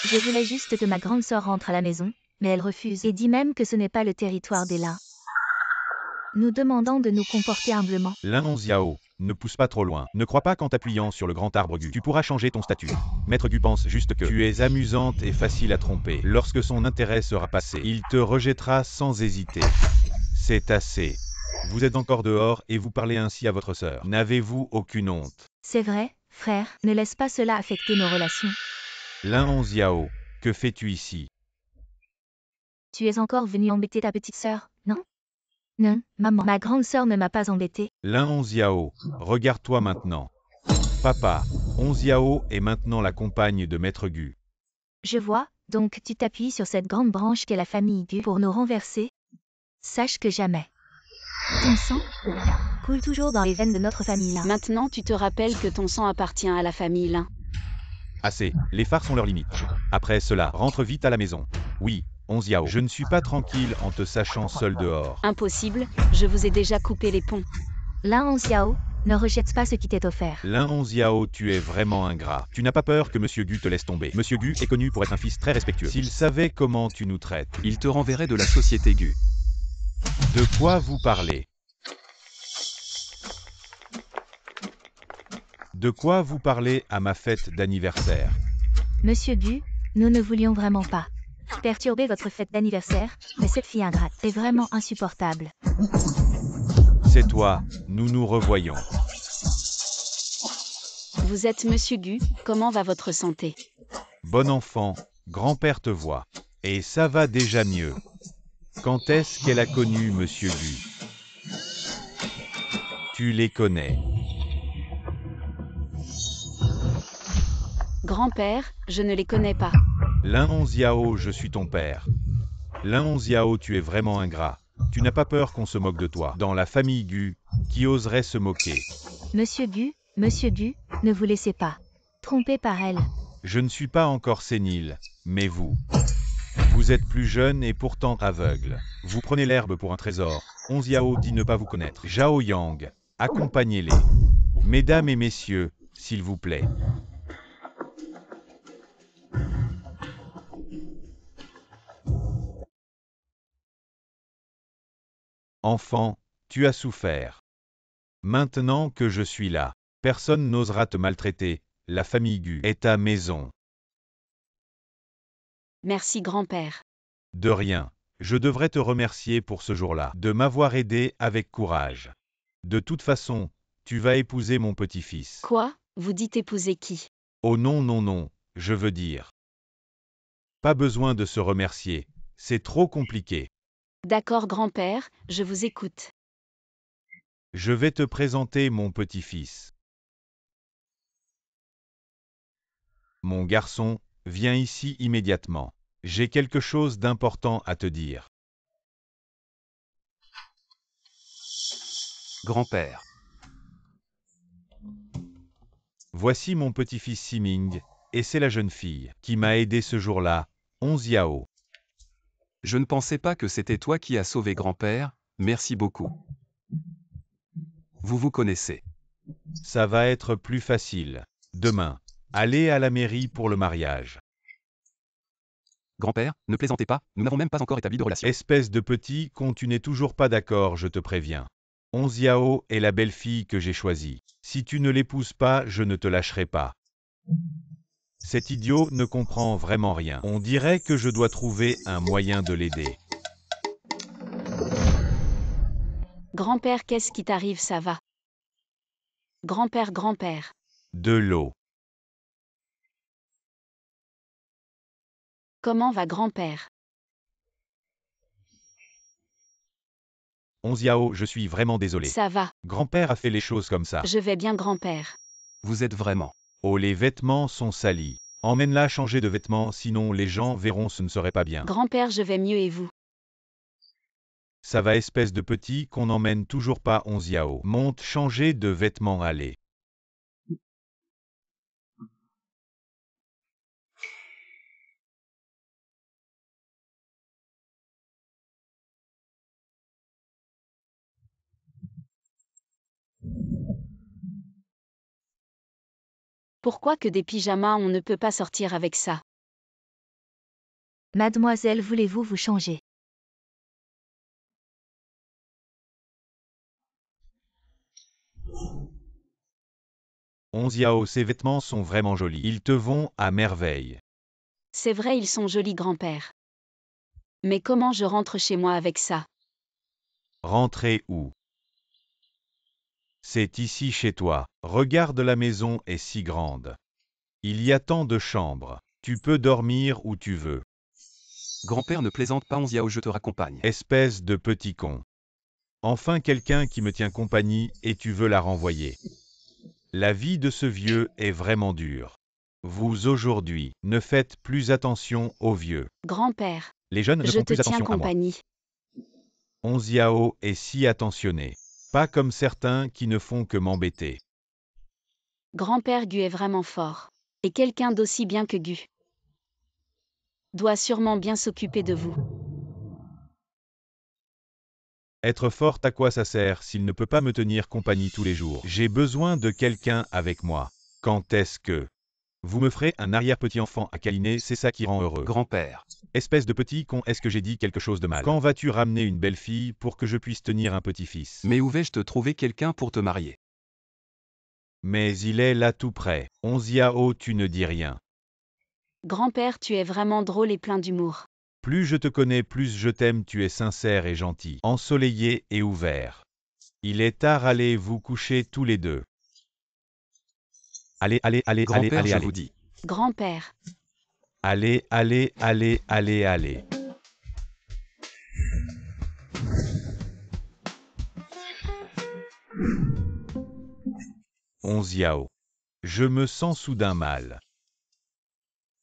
[SPEAKER 2] Je voulais juste que ma grande sœur rentre à la maison, mais elle refuse et dit même que ce n'est pas le territoire des Lin. Nous demandons de nous comporter humblement.
[SPEAKER 3] Lin Hongxiao, ne pousse pas trop loin. Ne crois pas qu'en t'appuyant sur le grand arbre Gu, tu pourras changer ton statut. Maître Gu pense juste que tu es amusante et facile à tromper. Lorsque son intérêt sera passé, il te rejettera sans hésiter. C'est assez. Vous êtes encore dehors et vous parlez ainsi à votre sœur. N'avez-vous aucune honte?
[SPEAKER 2] C'est vrai, frère, ne laisse pas cela affecter nos relations.
[SPEAKER 3] Lin Hongxiao, que fais-tu ici?
[SPEAKER 2] Tu es encore venu embêter ta petite sœur, non? Non, maman. Ma grande sœur ne m'a pas embêtée.
[SPEAKER 3] Lin Hongxiao, regarde-toi maintenant. Papa, Hongxiao est maintenant la compagne de Maître Gu.
[SPEAKER 2] Je vois, donc tu t'appuies sur cette grande branche qu'est la famille Gu pour nous renverser. Sache que jamais. Ton sang coule toujours dans les veines de notre famille Lin.
[SPEAKER 1] Maintenant, tu te rappelles que ton sang appartient à la famille Lin.
[SPEAKER 3] Assez, les farces ont leurs limites. Après cela, rentre vite à la maison. Oui, Hongxiao, je ne suis pas tranquille en te sachant seul dehors.
[SPEAKER 1] Impossible, je vous ai déjà coupé les ponts.
[SPEAKER 2] Lin Hongxiao, ne rejette pas ce qui t'est offert.
[SPEAKER 3] Lin Hongxiao, tu es vraiment ingrat. Tu n'as pas peur que Monsieur Gu te laisse tomber. Monsieur Gu est connu pour être un fils très respectueux. S'il savait comment tu nous traites.
[SPEAKER 4] Il te renverrait de la société Gu.
[SPEAKER 3] De quoi vous parlez? De quoi vous parlez à ma fête d'anniversaire?
[SPEAKER 2] Monsieur Gu, nous ne voulions vraiment pas perturber votre fête d'anniversaire, mais cette fille ingrate est vraiment insupportable.
[SPEAKER 3] C'est toi, nous nous revoyons.
[SPEAKER 1] Vous êtes Monsieur Gu, comment va votre santé?
[SPEAKER 3] Bon enfant, grand-père te voit. Et ça va déjà mieux. Quand est-ce qu'elle a connu Monsieur Gu? Tu les connais.
[SPEAKER 1] Grand-père, je ne les connais pas.
[SPEAKER 3] Lin Onziao, je suis ton père. Lin Onziao, tu es vraiment ingrat. Tu n'as pas peur qu'on se moque de toi. Dans la famille Gu, qui oserait se moquer?
[SPEAKER 2] Monsieur Gu, ne vous laissez pas tromper par elle.
[SPEAKER 3] Je ne suis pas encore sénile, mais vous. Vous êtes plus jeune et pourtant aveugle. Vous prenez l'herbe pour un trésor. Onziao dit ne pas vous connaître. Zhao Yang, accompagnez-les. Mesdames et messieurs, s'il vous plaît. Enfant, tu as souffert. Maintenant que je suis là, personne n'osera te maltraiter, la famille Gu est ta maison.
[SPEAKER 1] Merci grand-père.
[SPEAKER 3] De rien, je devrais te remercier pour ce jour-là, de m'avoir aidé avec courage. De toute façon, tu vas épouser mon petit-fils.
[SPEAKER 1] Quoi? Vous dites épouser qui?
[SPEAKER 3] Oh non non non, je veux dire. Pas besoin de se remercier, c'est trop compliqué.
[SPEAKER 1] D'accord grand-père, je vous écoute.
[SPEAKER 3] Je vais te présenter mon petit-fils. Mon garçon, viens ici immédiatement. J'ai quelque chose d'important à te dire.
[SPEAKER 4] Grand-père.
[SPEAKER 3] Voici mon petit-fils Siming, et c'est la jeune fille qui m'a aidé ce jour-là, Onziao.
[SPEAKER 4] Je ne pensais pas que c'était toi qui as sauvé grand-père, merci beaucoup. Vous vous connaissez.
[SPEAKER 3] Ça va être plus facile. Demain, allez à la mairie pour le mariage.
[SPEAKER 4] Grand-père, ne plaisantez pas, nous n'avons même pas encore établi de relation.
[SPEAKER 3] Espèce de petit con, tu n'es toujours pas d'accord, je te préviens. Onziao est la belle-fille que j'ai choisie. Si tu ne l'épouses pas, je ne te lâcherai pas. Cet idiot ne comprend vraiment rien. On dirait que je dois trouver un moyen de l'aider.
[SPEAKER 1] Grand-père, qu'est-ce qui t'arrive, ça va? Grand-père, grand-père.
[SPEAKER 3] De l'eau.
[SPEAKER 1] Comment va grand-père?
[SPEAKER 3] Onziao, je suis vraiment désolé.
[SPEAKER 1] Ça va.
[SPEAKER 3] Grand-père a fait les choses comme ça.
[SPEAKER 1] Je vais bien grand-père.
[SPEAKER 4] Vous êtes vraiment.
[SPEAKER 3] Oh, les vêtements sont salis. Emmène-la changer de vêtements, sinon les gens verront ce ne serait pas bien.
[SPEAKER 1] Grand-père, je vais mieux et vous?
[SPEAKER 3] Ça va espèce de petit qu'on n'emmène toujours pas Onziao. Monte changer de vêtements, allez.
[SPEAKER 1] Pourquoi que des pyjamas, on ne peut pas sortir avec ça?
[SPEAKER 2] Mademoiselle, voulez-vous vous changer?
[SPEAKER 3] Onziao, ces vêtements sont vraiment jolis. Ils te vont à merveille.
[SPEAKER 1] C'est vrai, ils sont jolis grand-père. Mais comment je rentre chez moi avec ça?
[SPEAKER 3] Rentrer où? C'est ici chez toi. Regarde, la maison est si grande. Il y a tant de chambres. Tu peux dormir où tu veux.
[SPEAKER 4] Grand-père ne plaisante pas, Onziao, je te raccompagne.
[SPEAKER 3] Espèce de petit con. Enfin quelqu'un qui me tient compagnie et tu veux la renvoyer. La vie de ce vieux est vraiment dure. Vous aujourd'hui, ne faites plus attention aux vieux.
[SPEAKER 1] Grand-père,
[SPEAKER 3] Les jeunes ne
[SPEAKER 1] je
[SPEAKER 3] font
[SPEAKER 1] te
[SPEAKER 3] plus
[SPEAKER 1] tiens
[SPEAKER 3] attention à moi.
[SPEAKER 1] compagnie.
[SPEAKER 3] Onziao est si attentionné. Pas comme certains qui ne font que m'embêter.
[SPEAKER 1] Grand-père Gu est vraiment fort. Et quelqu'un d'aussi bien que Gu doit sûrement bien s'occuper de vous.
[SPEAKER 3] Être forte, à quoi ça sert s'il ne peut pas me tenir compagnie tous les jours? J'ai besoin de quelqu'un avec moi. Quand est-ce que vous me ferez un arrière-petit-enfant à câliner? C'est ça qui rend heureux.
[SPEAKER 4] Grand-père.
[SPEAKER 3] Espèce de petit con, est-ce que j'ai dit quelque chose de mal? Quand vas-tu ramener une belle fille pour que je puisse tenir un petit-fils?
[SPEAKER 4] Mais où vais-je te trouver quelqu'un pour te marier?
[SPEAKER 3] Mais il est là tout près. Onziao, tu ne dis rien.
[SPEAKER 1] Grand-père, tu es vraiment drôle et plein d'humour.
[SPEAKER 3] Plus je te connais, plus je t'aime, tu es sincère et gentil, ensoleillé et ouvert. Il est tard, allez vous coucher tous les deux. Allez,
[SPEAKER 4] Grand-père,
[SPEAKER 3] allez,
[SPEAKER 4] je
[SPEAKER 3] allez.
[SPEAKER 4] vous dis.
[SPEAKER 1] Grand-père.
[SPEAKER 3] Allez. 11 Yao. Je me sens soudain mal.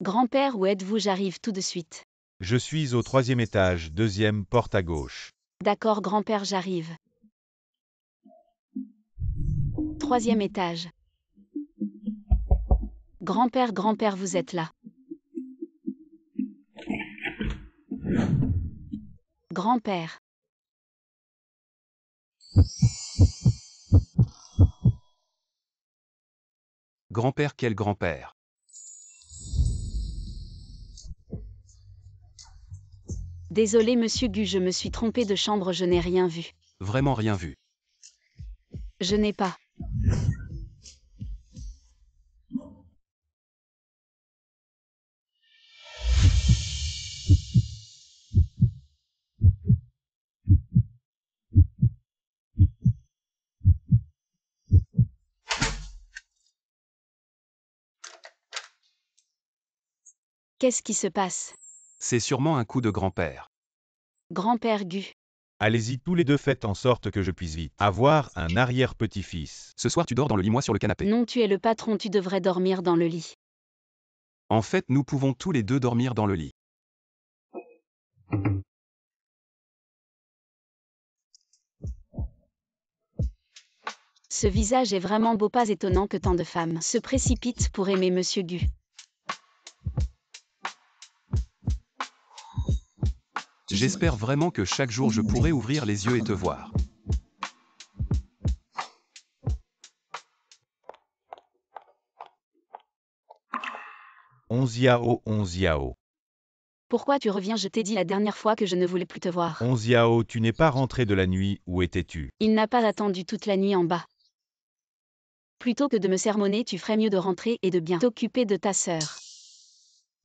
[SPEAKER 1] Grand-père, où êtes-vous? J'arrive tout de suite.
[SPEAKER 3] Je suis au 3e étage, 2e porte à gauche.
[SPEAKER 1] D'accord, grand-père, j'arrive. 3e étage. Grand-père, vous êtes là. Grand-père.
[SPEAKER 4] Grand-père, quel grand-père?
[SPEAKER 1] Désolé, monsieur Gu, je me suis trompé de chambre, je n'ai rien vu.
[SPEAKER 4] Vraiment rien vu.
[SPEAKER 1] Je n'ai pas. Qu'est-ce qui se passe?
[SPEAKER 4] C'est sûrement un coup de grand-père.
[SPEAKER 1] Grand-père Gu.
[SPEAKER 3] Allez-y tous les deux, faites en sorte que je puisse vite avoir un arrière-petit-fils.
[SPEAKER 4] Ce soir tu dors dans le lit, moi sur le canapé.
[SPEAKER 1] Non, tu es le patron, tu devrais dormir dans le lit.
[SPEAKER 4] En fait, nous pouvons tous les deux dormir dans le lit.
[SPEAKER 1] Ce visage est vraiment beau, pas étonnant que tant de femmes se précipitent pour aimer monsieur Gu.
[SPEAKER 4] J'espère vraiment que chaque jour je pourrai ouvrir les yeux et te voir.
[SPEAKER 3] Onze Yao.
[SPEAKER 1] Pourquoi tu reviens? Je t'ai dit la dernière fois que je ne voulais plus te voir.
[SPEAKER 3] 11 Yao, tu n'es pas rentré de la nuit, où étais-tu?
[SPEAKER 1] Il n'a pas attendu toute la nuit en bas. Plutôt que de me sermonner, tu ferais mieux de rentrer et de bien t'occuper de ta sœur.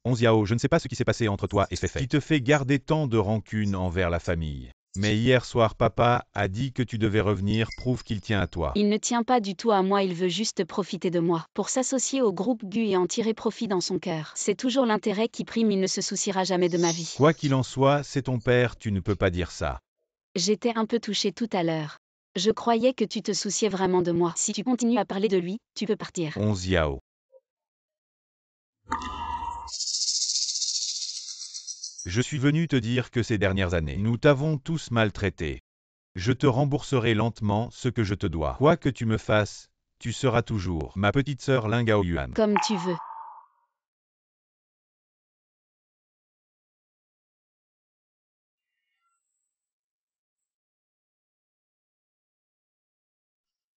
[SPEAKER 3] 11 Yao, je ne sais pas ce qui s'est passé entre toi et Feifei, qui te fait garder tant de rancune envers la famille. Mais hier soir, papa a dit que tu devais revenir, prouve qu'il tient à toi.
[SPEAKER 1] Il ne tient pas du tout à moi, il veut juste profiter de moi, pour s'associer au groupe Gu et en tirer profit dans son cœur. C'est toujours l'intérêt qui prime, il ne se souciera jamais de ma vie.
[SPEAKER 3] Quoi qu'il en soit, c'est ton père, tu ne peux pas dire ça.
[SPEAKER 1] J'étais un peu touchée tout à l'heure. Je croyais que tu te souciais vraiment de moi. Si tu continues à parler de lui, tu peux partir.
[SPEAKER 3] 11 Yao. Je suis venu te dire que ces dernières années, nous t'avons tous maltraité. Je te rembourserai lentement ce que je te dois. Quoi que tu me fasses, tu seras toujours ma petite sœur Ling Gao Yuan.
[SPEAKER 1] Comme tu veux.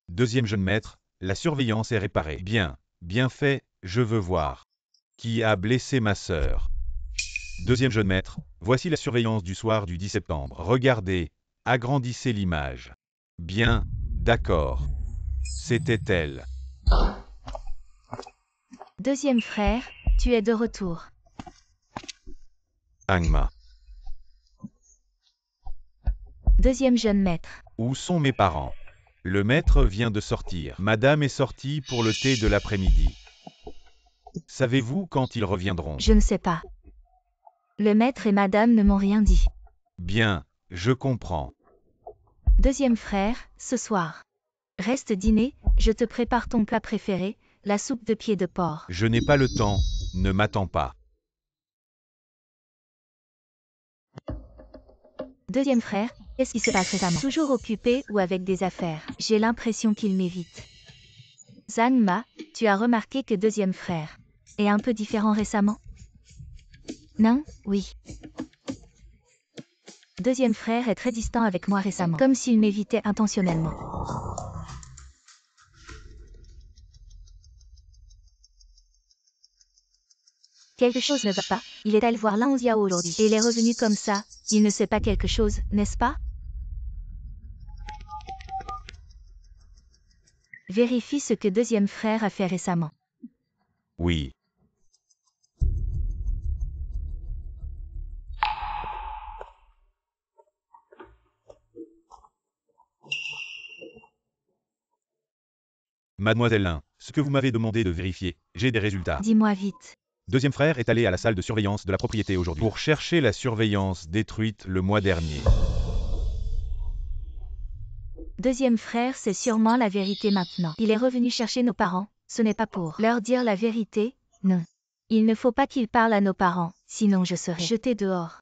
[SPEAKER 3] Deuxième jeune maître, la surveillance est réparée. Bien fait, je veux voir. Qui a blessé ma sœur? Deuxième jeune maître, voici la surveillance du soir du 10 septembre. Regardez, agrandissez l'image. Bien, d'accord. C'était elle.
[SPEAKER 2] Deuxième frère, tu es de retour.
[SPEAKER 3] Angma.
[SPEAKER 2] Deuxième jeune maître.
[SPEAKER 3] Où sont mes parents? Le maître vient de sortir. Madame est sortie pour le thé de l'après-midi. Savez-vous quand ils reviendront?
[SPEAKER 2] Je ne sais pas. Le maître et madame ne m'ont rien dit.
[SPEAKER 3] Bien, je comprends.
[SPEAKER 2] Deuxième frère, ce soir. Reste dîner, je te prépare ton plat préféré, la soupe de pied de porc.
[SPEAKER 3] Je n'ai pas le temps, ne m'attends pas.
[SPEAKER 2] Deuxième frère, qu'est-ce qui se passe récemment? Toujours occupé ou avec des affaires? J'ai l'impression qu'il m'évite. Zhang Ma, tu as remarqué que deuxième frère est un peu différent récemment? Non, oui. Deuxième frère est très distant avec moi récemment, comme s'il m'évitait intentionnellement. Quelque chose ne va pas, il est allé voir Lan Xiao aujourd'hui, et il est revenu comme ça, il ne sait pas quelque chose, n'est-ce pas? Vérifie ce que deuxième frère a fait récemment.
[SPEAKER 3] Oui. Mademoiselle Lin, ce que vous m'avez demandé de vérifier, j'ai des résultats.
[SPEAKER 2] Dis-moi vite.
[SPEAKER 3] Deuxième frère est allé à la salle de surveillance de la propriété aujourd'hui pour chercher la surveillance détruite le mois dernier.
[SPEAKER 2] Deuxième frère, c'est sûrement la vérité maintenant. Il est revenu chercher nos parents, ce n'est pas pour leur dire la vérité, non. Il ne faut pas qu'il parle à nos parents, sinon je serai jeté dehors.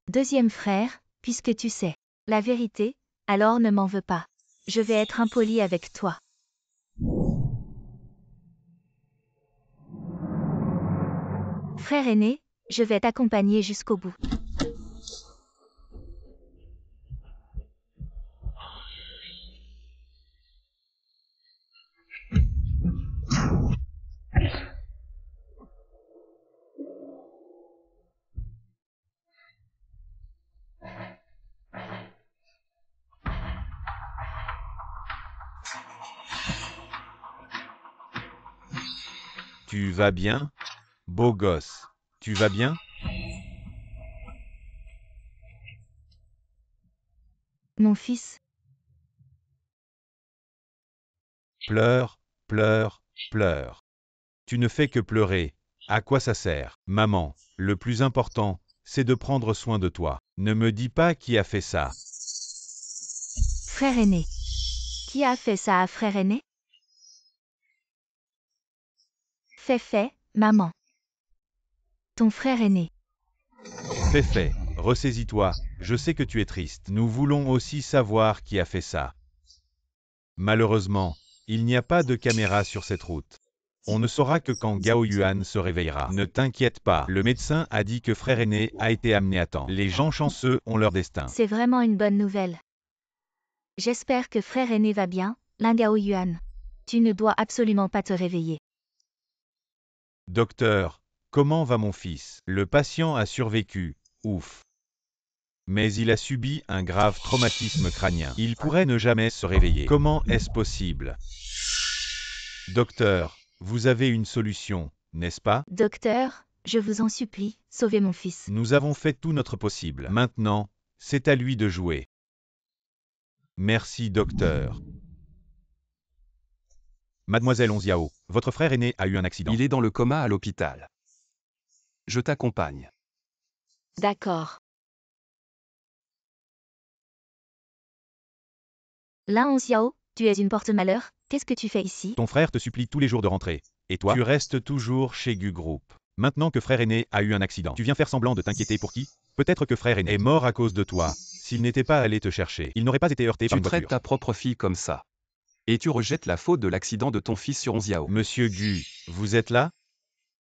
[SPEAKER 2] Deuxième frère, puisque tu sais la vérité, alors ne m'en veux pas. Je vais être impoli avec toi. Frère aîné, je vais t'accompagner jusqu'au bout.
[SPEAKER 3] Tu vas bien? Beau gosse. Tu vas bien?
[SPEAKER 2] Mon fils,
[SPEAKER 3] Pleure, pleure, pleure. Tu ne fais que pleurer. À quoi ça sert? Maman, le plus important, c'est de prendre soin de toi. Ne me dis pas qui a fait ça.
[SPEAKER 2] frère aîné. Qui a fait ça à frère aîné? Fait, maman. Ton frère aîné.
[SPEAKER 3] Fait, ressaisis-toi, je sais que tu es triste. Nous voulons aussi savoir qui a fait ça. Malheureusement, il n'y a pas de caméra sur cette route. On ne saura que quand Gao Yuan se réveillera. Ne t'inquiète pas, le médecin a dit que frère aîné a été amené à temps. Les gens chanceux ont leur destin.
[SPEAKER 2] C'est vraiment une bonne nouvelle. J'espère que frère aîné va bien, Lin Gao Yuan. Tu ne dois absolument pas te réveiller.
[SPEAKER 3] Docteur, comment va mon fils? Le patient a survécu, ouf. Mais il a subi un grave traumatisme crânien. Il pourrait ne jamais se réveiller. Comment est-ce possible? Docteur, vous avez une solution, n'est-ce pas?
[SPEAKER 2] Docteur, je vous en supplie, sauvez mon fils.
[SPEAKER 3] Nous avons fait tout notre possible. Maintenant, c'est à lui de jouer. Merci, docteur. Mademoiselle Onziao, votre frère aîné a eu un accident.
[SPEAKER 4] Il est dans le coma à l'hôpital. Je t'accompagne.
[SPEAKER 1] D'accord.
[SPEAKER 2] Lin Xiao, tu es une porte-malheur, qu'est-ce que tu fais ici?
[SPEAKER 3] Ton frère te supplie tous les jours de rentrer. Et toi, tu restes toujours chez Gu Group. Maintenant que frère aîné a eu un accident, tu viens faire semblant de t'inquiéter pour qui? Peut-être que frère aîné est mort à cause de toi. S'il n'était pas allé te chercher, il n'aurait pas été heurté par
[SPEAKER 4] Tu
[SPEAKER 3] une
[SPEAKER 4] traites
[SPEAKER 3] voiture.
[SPEAKER 4] ta propre fille comme ça. Et tu rejettes la faute de l'accident de ton fils sur Onziao.
[SPEAKER 3] Monsieur Gu, vous êtes là?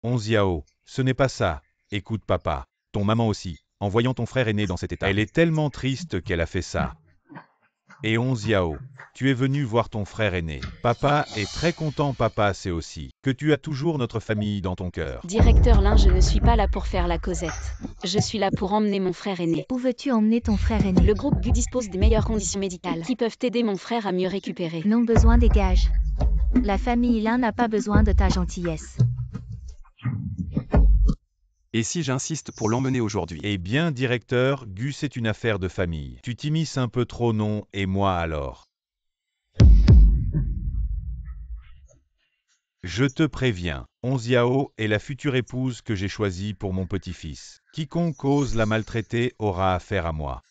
[SPEAKER 3] Onziao, ce n'est pas ça. Écoute papa, ton maman aussi, en voyant ton frère aîné dans cet état. Elle est tellement triste qu'elle a fait ça. Et Onziao, tu es venu voir ton frère aîné. Papa est très content, papa sait aussi que tu as toujours notre famille dans ton cœur.
[SPEAKER 1] Directeur Lin, je ne suis pas là pour faire la causette. Je suis là pour emmener mon frère aîné.
[SPEAKER 2] Où veux-tu emmener ton frère aîné?
[SPEAKER 1] Le groupe Gu dispose des meilleures conditions médicales qui peuvent aider mon frère à mieux récupérer.
[SPEAKER 2] Non besoin des gages. La famille Lin n'a pas besoin de ta gentillesse.
[SPEAKER 4] Et si j'insiste pour l'emmener aujourd'hui?
[SPEAKER 3] Eh bien, directeur, Gu, c'est une affaire de famille. Tu t'immisces un peu trop, non, et moi alors? Je te préviens, Onziao est la future épouse que j'ai choisie pour mon petit-fils. Quiconque ose la maltraiter aura affaire à moi.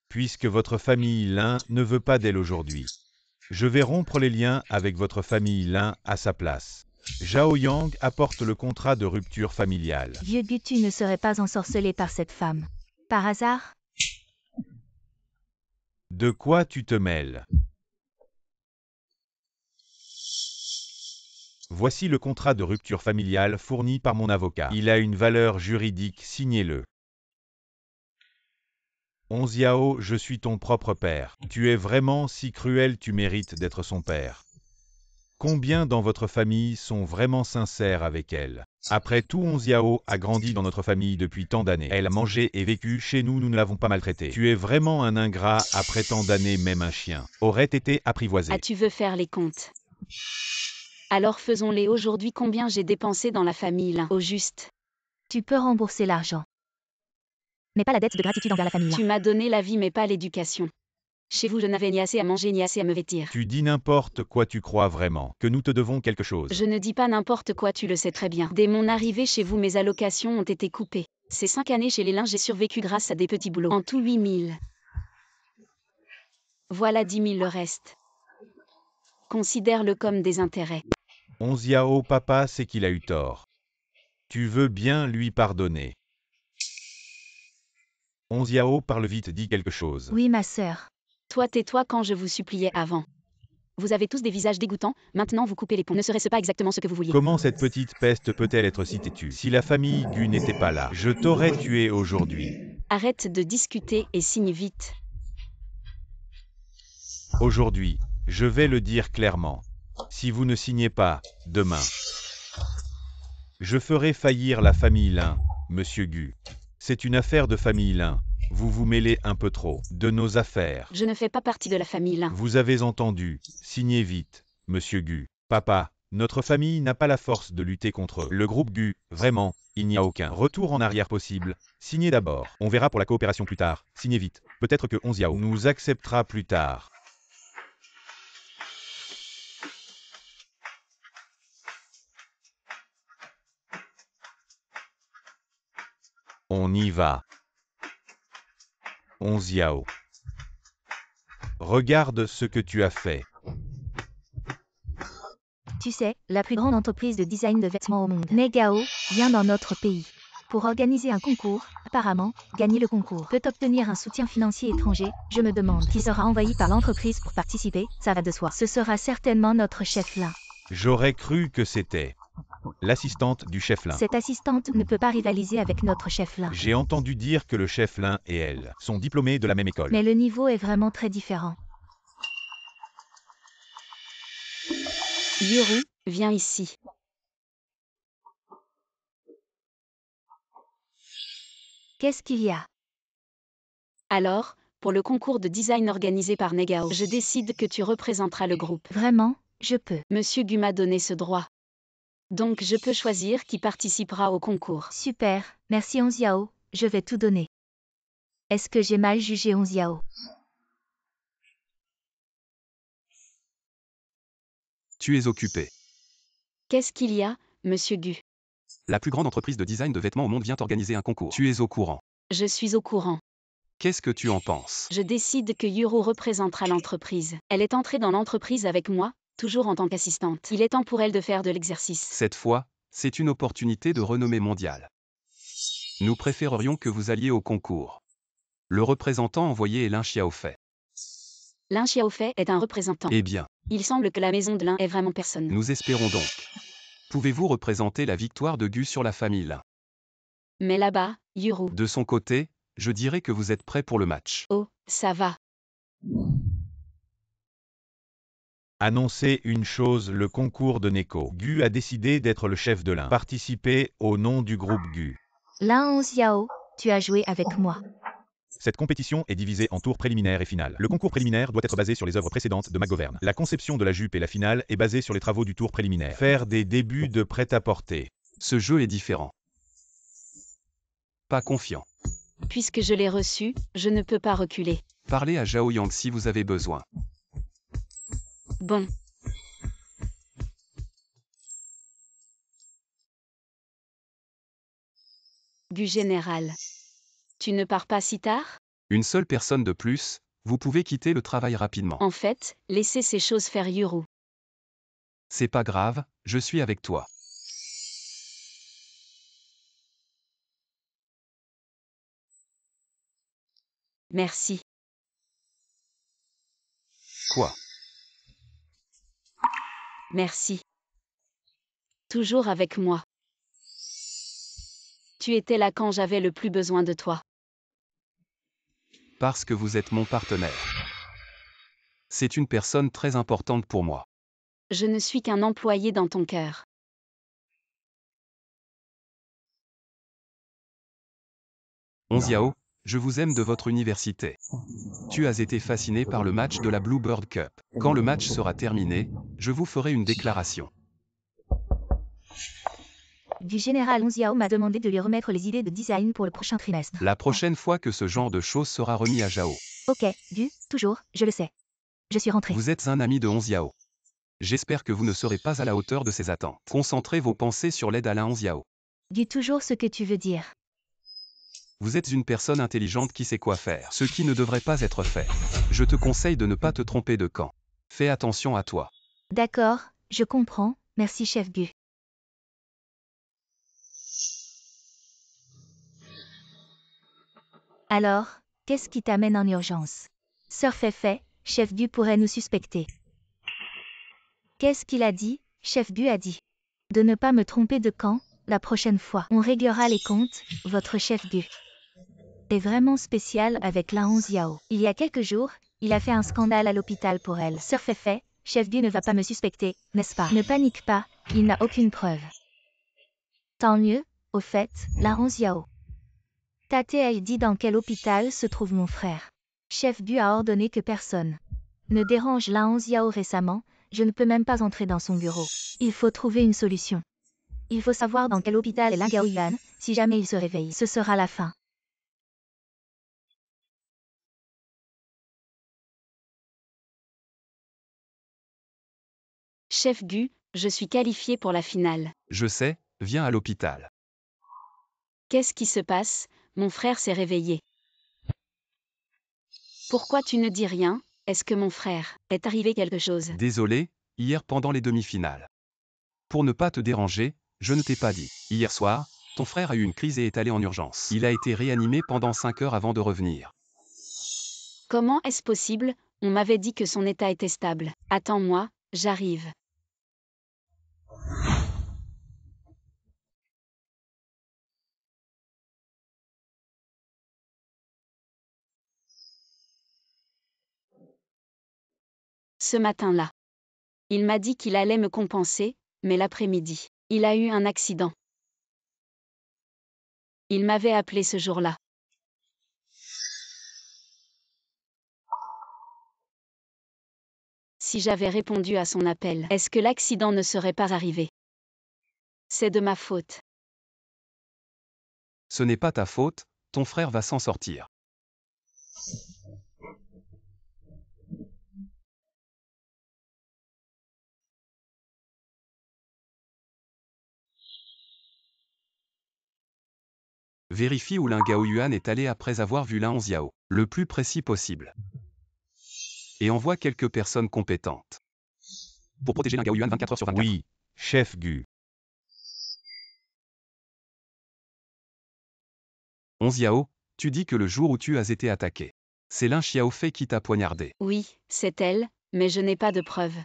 [SPEAKER 3] Puisque votre famille Lin ne veut pas d'elle aujourd'hui, je vais rompre les liens avec votre famille Lin à sa place. Zhao Yang apporte le contrat de rupture familiale.
[SPEAKER 2] Vieux Gu, tu ne serais pas ensorcelé par cette femme. Par hasard?
[SPEAKER 3] De quoi tu te mêles? Voici le contrat de rupture familiale fourni par mon avocat. Il a une valeur juridique, signez-le. Onziao, je suis ton propre père. Tu es vraiment si cruel, tu mérites d'être son père. Combien dans votre famille sont vraiment sincères avec elle? Après tout, Onziao a grandi dans notre famille depuis tant d'années. Elle a mangé et vécu chez nous, nous ne l'avons pas maltraitée. Tu es vraiment un ingrat, après tant d'années, même un chien aurait été apprivoisé.
[SPEAKER 1] Ah, tu veux faire les comptes? Alors faisons-les aujourd'hui. Combien j'ai dépensé dans la famille Lin? Au juste.
[SPEAKER 2] Tu peux rembourser l'argent. Mais pas la dette de gratitude envers la famille Lin.
[SPEAKER 1] Tu m'as donné la vie mais pas l'éducation. Chez vous, je n'avais ni assez à manger ni assez à me vêtir.
[SPEAKER 3] Tu dis n'importe quoi, tu crois vraiment que nous te devons quelque chose.
[SPEAKER 1] Je ne dis pas n'importe quoi, tu le sais très bien. Dès mon arrivée chez vous, mes allocations ont été coupées. Ces 5 années chez les Lin, j'ai survécu grâce à des petits boulots. En tout 8 000. Voilà 10 000 le reste. Considère-le comme des intérêts.
[SPEAKER 3] Onziao, papa sait qu'il a eu tort. Tu veux bien lui pardonner. Onziao, parle vite, dis quelque chose.
[SPEAKER 2] Oui, ma sœur.
[SPEAKER 1] Toi, tais-toi quand je vous suppliais avant. Vous avez tous des visages dégoûtants, maintenant vous coupez les ponts. Ne serait-ce pas exactement ce que vous vouliez?
[SPEAKER 3] Comment cette petite peste peut-elle être si têtue? Si la famille Gu n'était pas là, je t'aurais tué aujourd'hui.
[SPEAKER 1] Arrête de discuter et signe vite.
[SPEAKER 3] Aujourd'hui, je vais le dire clairement. Si vous ne signez pas, demain, je ferai faillir la famille Lin, monsieur Gu. C'est une affaire de famille Lin. Vous vous mêlez un peu trop de nos affaires.
[SPEAKER 1] Je ne fais pas partie de la famille Lin.
[SPEAKER 3] Vous avez entendu, signez vite, monsieur Gu. Papa, notre famille n'a pas la force de lutter contre le groupe Gu, vraiment, il n'y a aucun retour en arrière possible. Signez d'abord, on verra pour la coopération plus tard, signez vite, peut-être que Onziao nous acceptera plus tard. On y va. Onziao. Regarde ce que tu as fait.
[SPEAKER 2] Tu sais, la plus grande entreprise de design de vêtements au monde, Negao, vient dans notre pays. Pour organiser un concours, apparemment, gagner le concours peut obtenir un soutien financier étranger. Je me demande qui sera envoyé par l'entreprise pour participer, ça va de soi. Ce sera certainement notre chef Lin.
[SPEAKER 3] J'aurais cru que c'était l'assistante du chef Lin.
[SPEAKER 2] Cette assistante ne peut pas rivaliser avec notre chef Lin.
[SPEAKER 3] J'ai entendu dire que le chef Lin et elle sont diplômés de la même école.
[SPEAKER 2] Mais le niveau est vraiment très différent.
[SPEAKER 1] Yuru, viens ici.
[SPEAKER 2] Qu'est-ce qu'il y a?
[SPEAKER 1] Alors, pour le concours de design organisé par Negao, je décide que tu représenteras le groupe.
[SPEAKER 2] Vraiment, je peux.
[SPEAKER 1] Monsieur Gu m'a donné ce droit. Donc je peux choisir qui participera au concours.
[SPEAKER 2] Super, merci Onziao, je vais tout donner. Est-ce que j'ai mal jugé Onziao?
[SPEAKER 4] Tu es occupé.
[SPEAKER 1] Qu'est-ce qu'il y a, monsieur Gu?
[SPEAKER 4] La plus grande entreprise de design de vêtements au monde vient organiser un concours. Tu es au courant.
[SPEAKER 1] Je suis au courant.
[SPEAKER 4] Qu'est-ce que tu en penses?
[SPEAKER 1] Je décide que Yuru représentera l'entreprise. Elle est entrée dans l'entreprise avec moi, toujours en tant qu'assistante. Il est temps pour elle de faire de l'exercice.
[SPEAKER 4] Cette fois, c'est une opportunité de renommée mondiale. Nous préférerions que vous alliez au concours. Le représentant envoyé est Lin Xiaofei.
[SPEAKER 1] Lin Xiaofei est un représentant.
[SPEAKER 4] Eh bien,
[SPEAKER 1] Il semble que la maison de Lin est vraiment personne.
[SPEAKER 4] nous espérons donc. Pouvez-vous représenter la victoire de Gu sur la famille Lin?
[SPEAKER 1] Mais là-bas, Yuru.
[SPEAKER 4] De son côté, je dirais que vous êtes prêt pour le match.
[SPEAKER 1] Oh, ça va.
[SPEAKER 3] Annoncer une chose, le concours de Neko. Gu a décidé d'être le chef de Lin. Participer au nom du groupe Gu.
[SPEAKER 2] Lin Onziao, tu as joué avec moi.
[SPEAKER 3] Cette compétition est divisée en tours préliminaires et finales. Le concours préliminaire doit être basé sur les œuvres précédentes de McGovern. La conception de la jupe et la finale est basée sur les travaux du tour préliminaire. Faire des débuts de prêt-à-porter.
[SPEAKER 4] Ce jeu est différent. Pas confiant.
[SPEAKER 1] Puisque je l'ai reçu, je ne peux pas reculer.
[SPEAKER 4] Parlez à Zhao Yang si vous avez besoin.
[SPEAKER 1] Bon. Gu général. Tu ne pars pas si tard?
[SPEAKER 4] Une seule personne de plus, vous pouvez quitter le travail rapidement.
[SPEAKER 1] En fait, laissez ces choses faire Yuru.
[SPEAKER 4] C'est pas grave, je suis avec toi.
[SPEAKER 1] Merci.
[SPEAKER 4] Quoi?
[SPEAKER 1] Merci. Toujours avec moi. Tu étais là quand j'avais le plus besoin de toi.
[SPEAKER 4] Parce que vous êtes mon partenaire. C'est une personne très importante pour moi.
[SPEAKER 1] Je ne suis qu'un employé dans ton cœur.
[SPEAKER 4] Onziao, je vous aime de votre université. Tu as été fasciné par le match de la Bluebird Cup. Quand le match sera terminé, je vous ferai une déclaration.
[SPEAKER 2] Du général Onziao m'a demandé de lui remettre les idées de design pour le prochain trimestre.
[SPEAKER 4] La prochaine fois que ce genre de choses sera remis à Zhao.
[SPEAKER 2] Ok, Gu, toujours, je le sais. Je suis rentré.
[SPEAKER 4] Vous êtes un ami de Onziao. J'espère que vous ne serez pas à la hauteur de ses attentes. Concentrez vos pensées sur l'aide à la Onziao.
[SPEAKER 2] Dis toujours ce que tu veux dire.
[SPEAKER 4] Vous êtes une personne intelligente qui sait quoi faire, ce qui ne devrait pas être fait. Je te conseille de ne pas te tromper de camp. Fais attention à toi.
[SPEAKER 2] D'accord, je comprends, merci chef Gu. Alors, qu'est-ce qui t'amène en urgence? Sœur Féfé, chef Gu pourrait nous suspecter. Qu'est-ce qu'il a dit? Chef Gu a dit. De ne pas me tromper de camp, la prochaine fois. On réglera les comptes, votre chef Gu. C'est vraiment spécial avec la 11 Yao. Il y a quelques jours, il a fait un scandale à l'hôpital pour elle. Sœur Féfé, chef Gu ne va pas me suspecter, n'est-ce pas? Ne panique pas, il n'a aucune preuve. Tant mieux, au fait, la 11 Yao. Tate a dit dans quel hôpital se trouve mon frère. Chef Gu a ordonné que personne ne dérange la 11 Yao récemment, je ne peux même pas entrer dans son bureau. Il faut trouver une solution. Il faut savoir dans quel hôpital est Lin Gaoyuan, si jamais il se réveille. Ce sera la fin.
[SPEAKER 1] Chef Gu, je suis qualifié pour la finale.
[SPEAKER 4] Je sais, viens à l'hôpital.
[SPEAKER 1] Qu'est-ce qui se passe? Mon frère s'est réveillé. Pourquoi tu ne dis rien? Est-ce que mon frère est arrivé quelque chose?
[SPEAKER 4] Désolé, hier pendant les demi-finales. Pour ne pas te déranger, je ne t'ai pas dit. Hier soir, ton frère a eu une crise et est allé en urgence. Il a été réanimé pendant 5 heures avant de revenir.
[SPEAKER 1] Comment est-ce possible? On m'avait dit que son état était stable. Attends-moi, j'arrive. Ce matin-là. Il m'a dit qu'il allait me compenser, mais l'après-midi, il a eu un accident. Il m'avait appelé ce jour-là. Si j'avais répondu à son appel, est-ce que l'accident ne serait pas arrivé? C'est de ma faute.
[SPEAKER 4] Ce n'est pas ta faute, ton frère va s'en sortir. Vérifie où Lin Gaoyuan est allé après avoir vu Lin Onziao, le plus précis possible. Et envoie quelques personnes compétentes. Pour protéger Lin Gaoyuan 24 heures sur 24.
[SPEAKER 3] Oui, chef Gu.
[SPEAKER 4] Onziao, tu dis que le jour où tu as été attaqué, c'est Lin Xiaofei qui t'a poignardé.
[SPEAKER 1] Oui, c'est elle, mais je n'ai pas de preuves.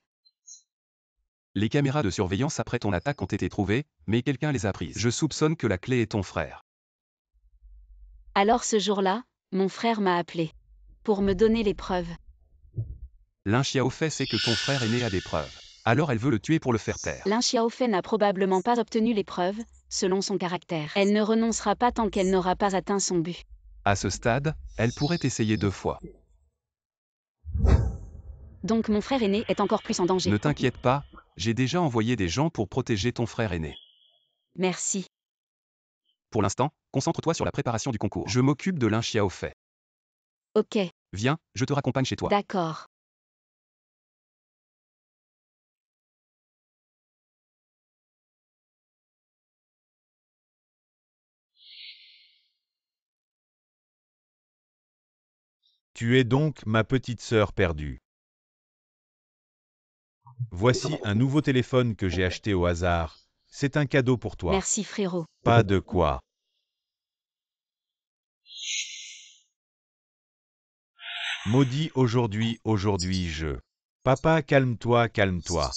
[SPEAKER 4] Les caméras de surveillance après ton attaque ont été trouvées, mais quelqu'un les a prises. Je soupçonne que la clé est ton frère.
[SPEAKER 1] Alors ce jour-là, mon frère m'a appelé. Pour me donner les preuves.
[SPEAKER 4] Lin Xiaofei sait que ton frère aîné a des preuves. Alors elle veut le tuer pour le faire taire.
[SPEAKER 1] Lin Xiaofei n'a probablement pas obtenu les preuves, selon son caractère. Elle ne renoncera pas tant qu'elle n'aura pas atteint son but.
[SPEAKER 4] À ce stade, elle pourrait essayer 2 fois.
[SPEAKER 1] Donc mon frère aîné est encore plus en danger.
[SPEAKER 4] Ne t'inquiète pas, j'ai déjà envoyé des gens pour protéger ton frère aîné.
[SPEAKER 1] Merci.
[SPEAKER 4] Pour l'instant, concentre-toi sur la préparation du concours. Je m'occupe de Lin Xiaofei.
[SPEAKER 1] Ok,
[SPEAKER 4] Viens, je te raccompagne chez toi.
[SPEAKER 1] d'accord.
[SPEAKER 3] Tu es donc ma petite sœur perdue. Voici un nouveau téléphone que j'ai acheté au hasard. C'est un cadeau pour toi.
[SPEAKER 1] Merci frérot.
[SPEAKER 3] Pas de quoi. Maudit aujourd'hui, je. Papa, calme-toi, calme-toi.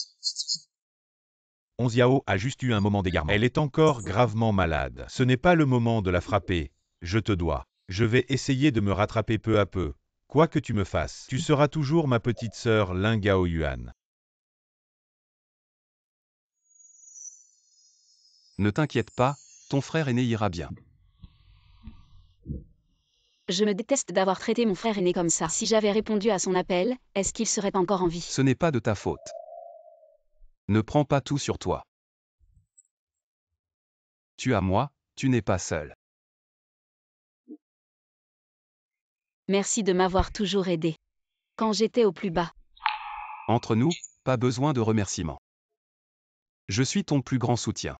[SPEAKER 3] Onziao a juste eu un moment d'égarement. Elle est encore gravement malade. Ce n'est pas le moment de la frapper. Je te dois. Je vais essayer de me rattraper peu à peu. Quoi que tu me fasses, tu seras toujours ma petite sœur Lin Gaoyuan.
[SPEAKER 4] Ne t'inquiète pas, ton frère aîné ira bien.
[SPEAKER 1] Je me déteste d'avoir traité mon frère aîné comme ça. Si j'avais répondu à son appel, est-ce qu'il serait encore en vie?
[SPEAKER 4] Ce n'est pas de ta faute. Ne prends pas tout sur toi. Tu as moi, tu n'es pas seul.
[SPEAKER 1] Merci de m'avoir toujours aidé. Quand j'étais au plus bas.
[SPEAKER 4] Entre nous, pas besoin de remerciements. Je suis ton plus grand soutien.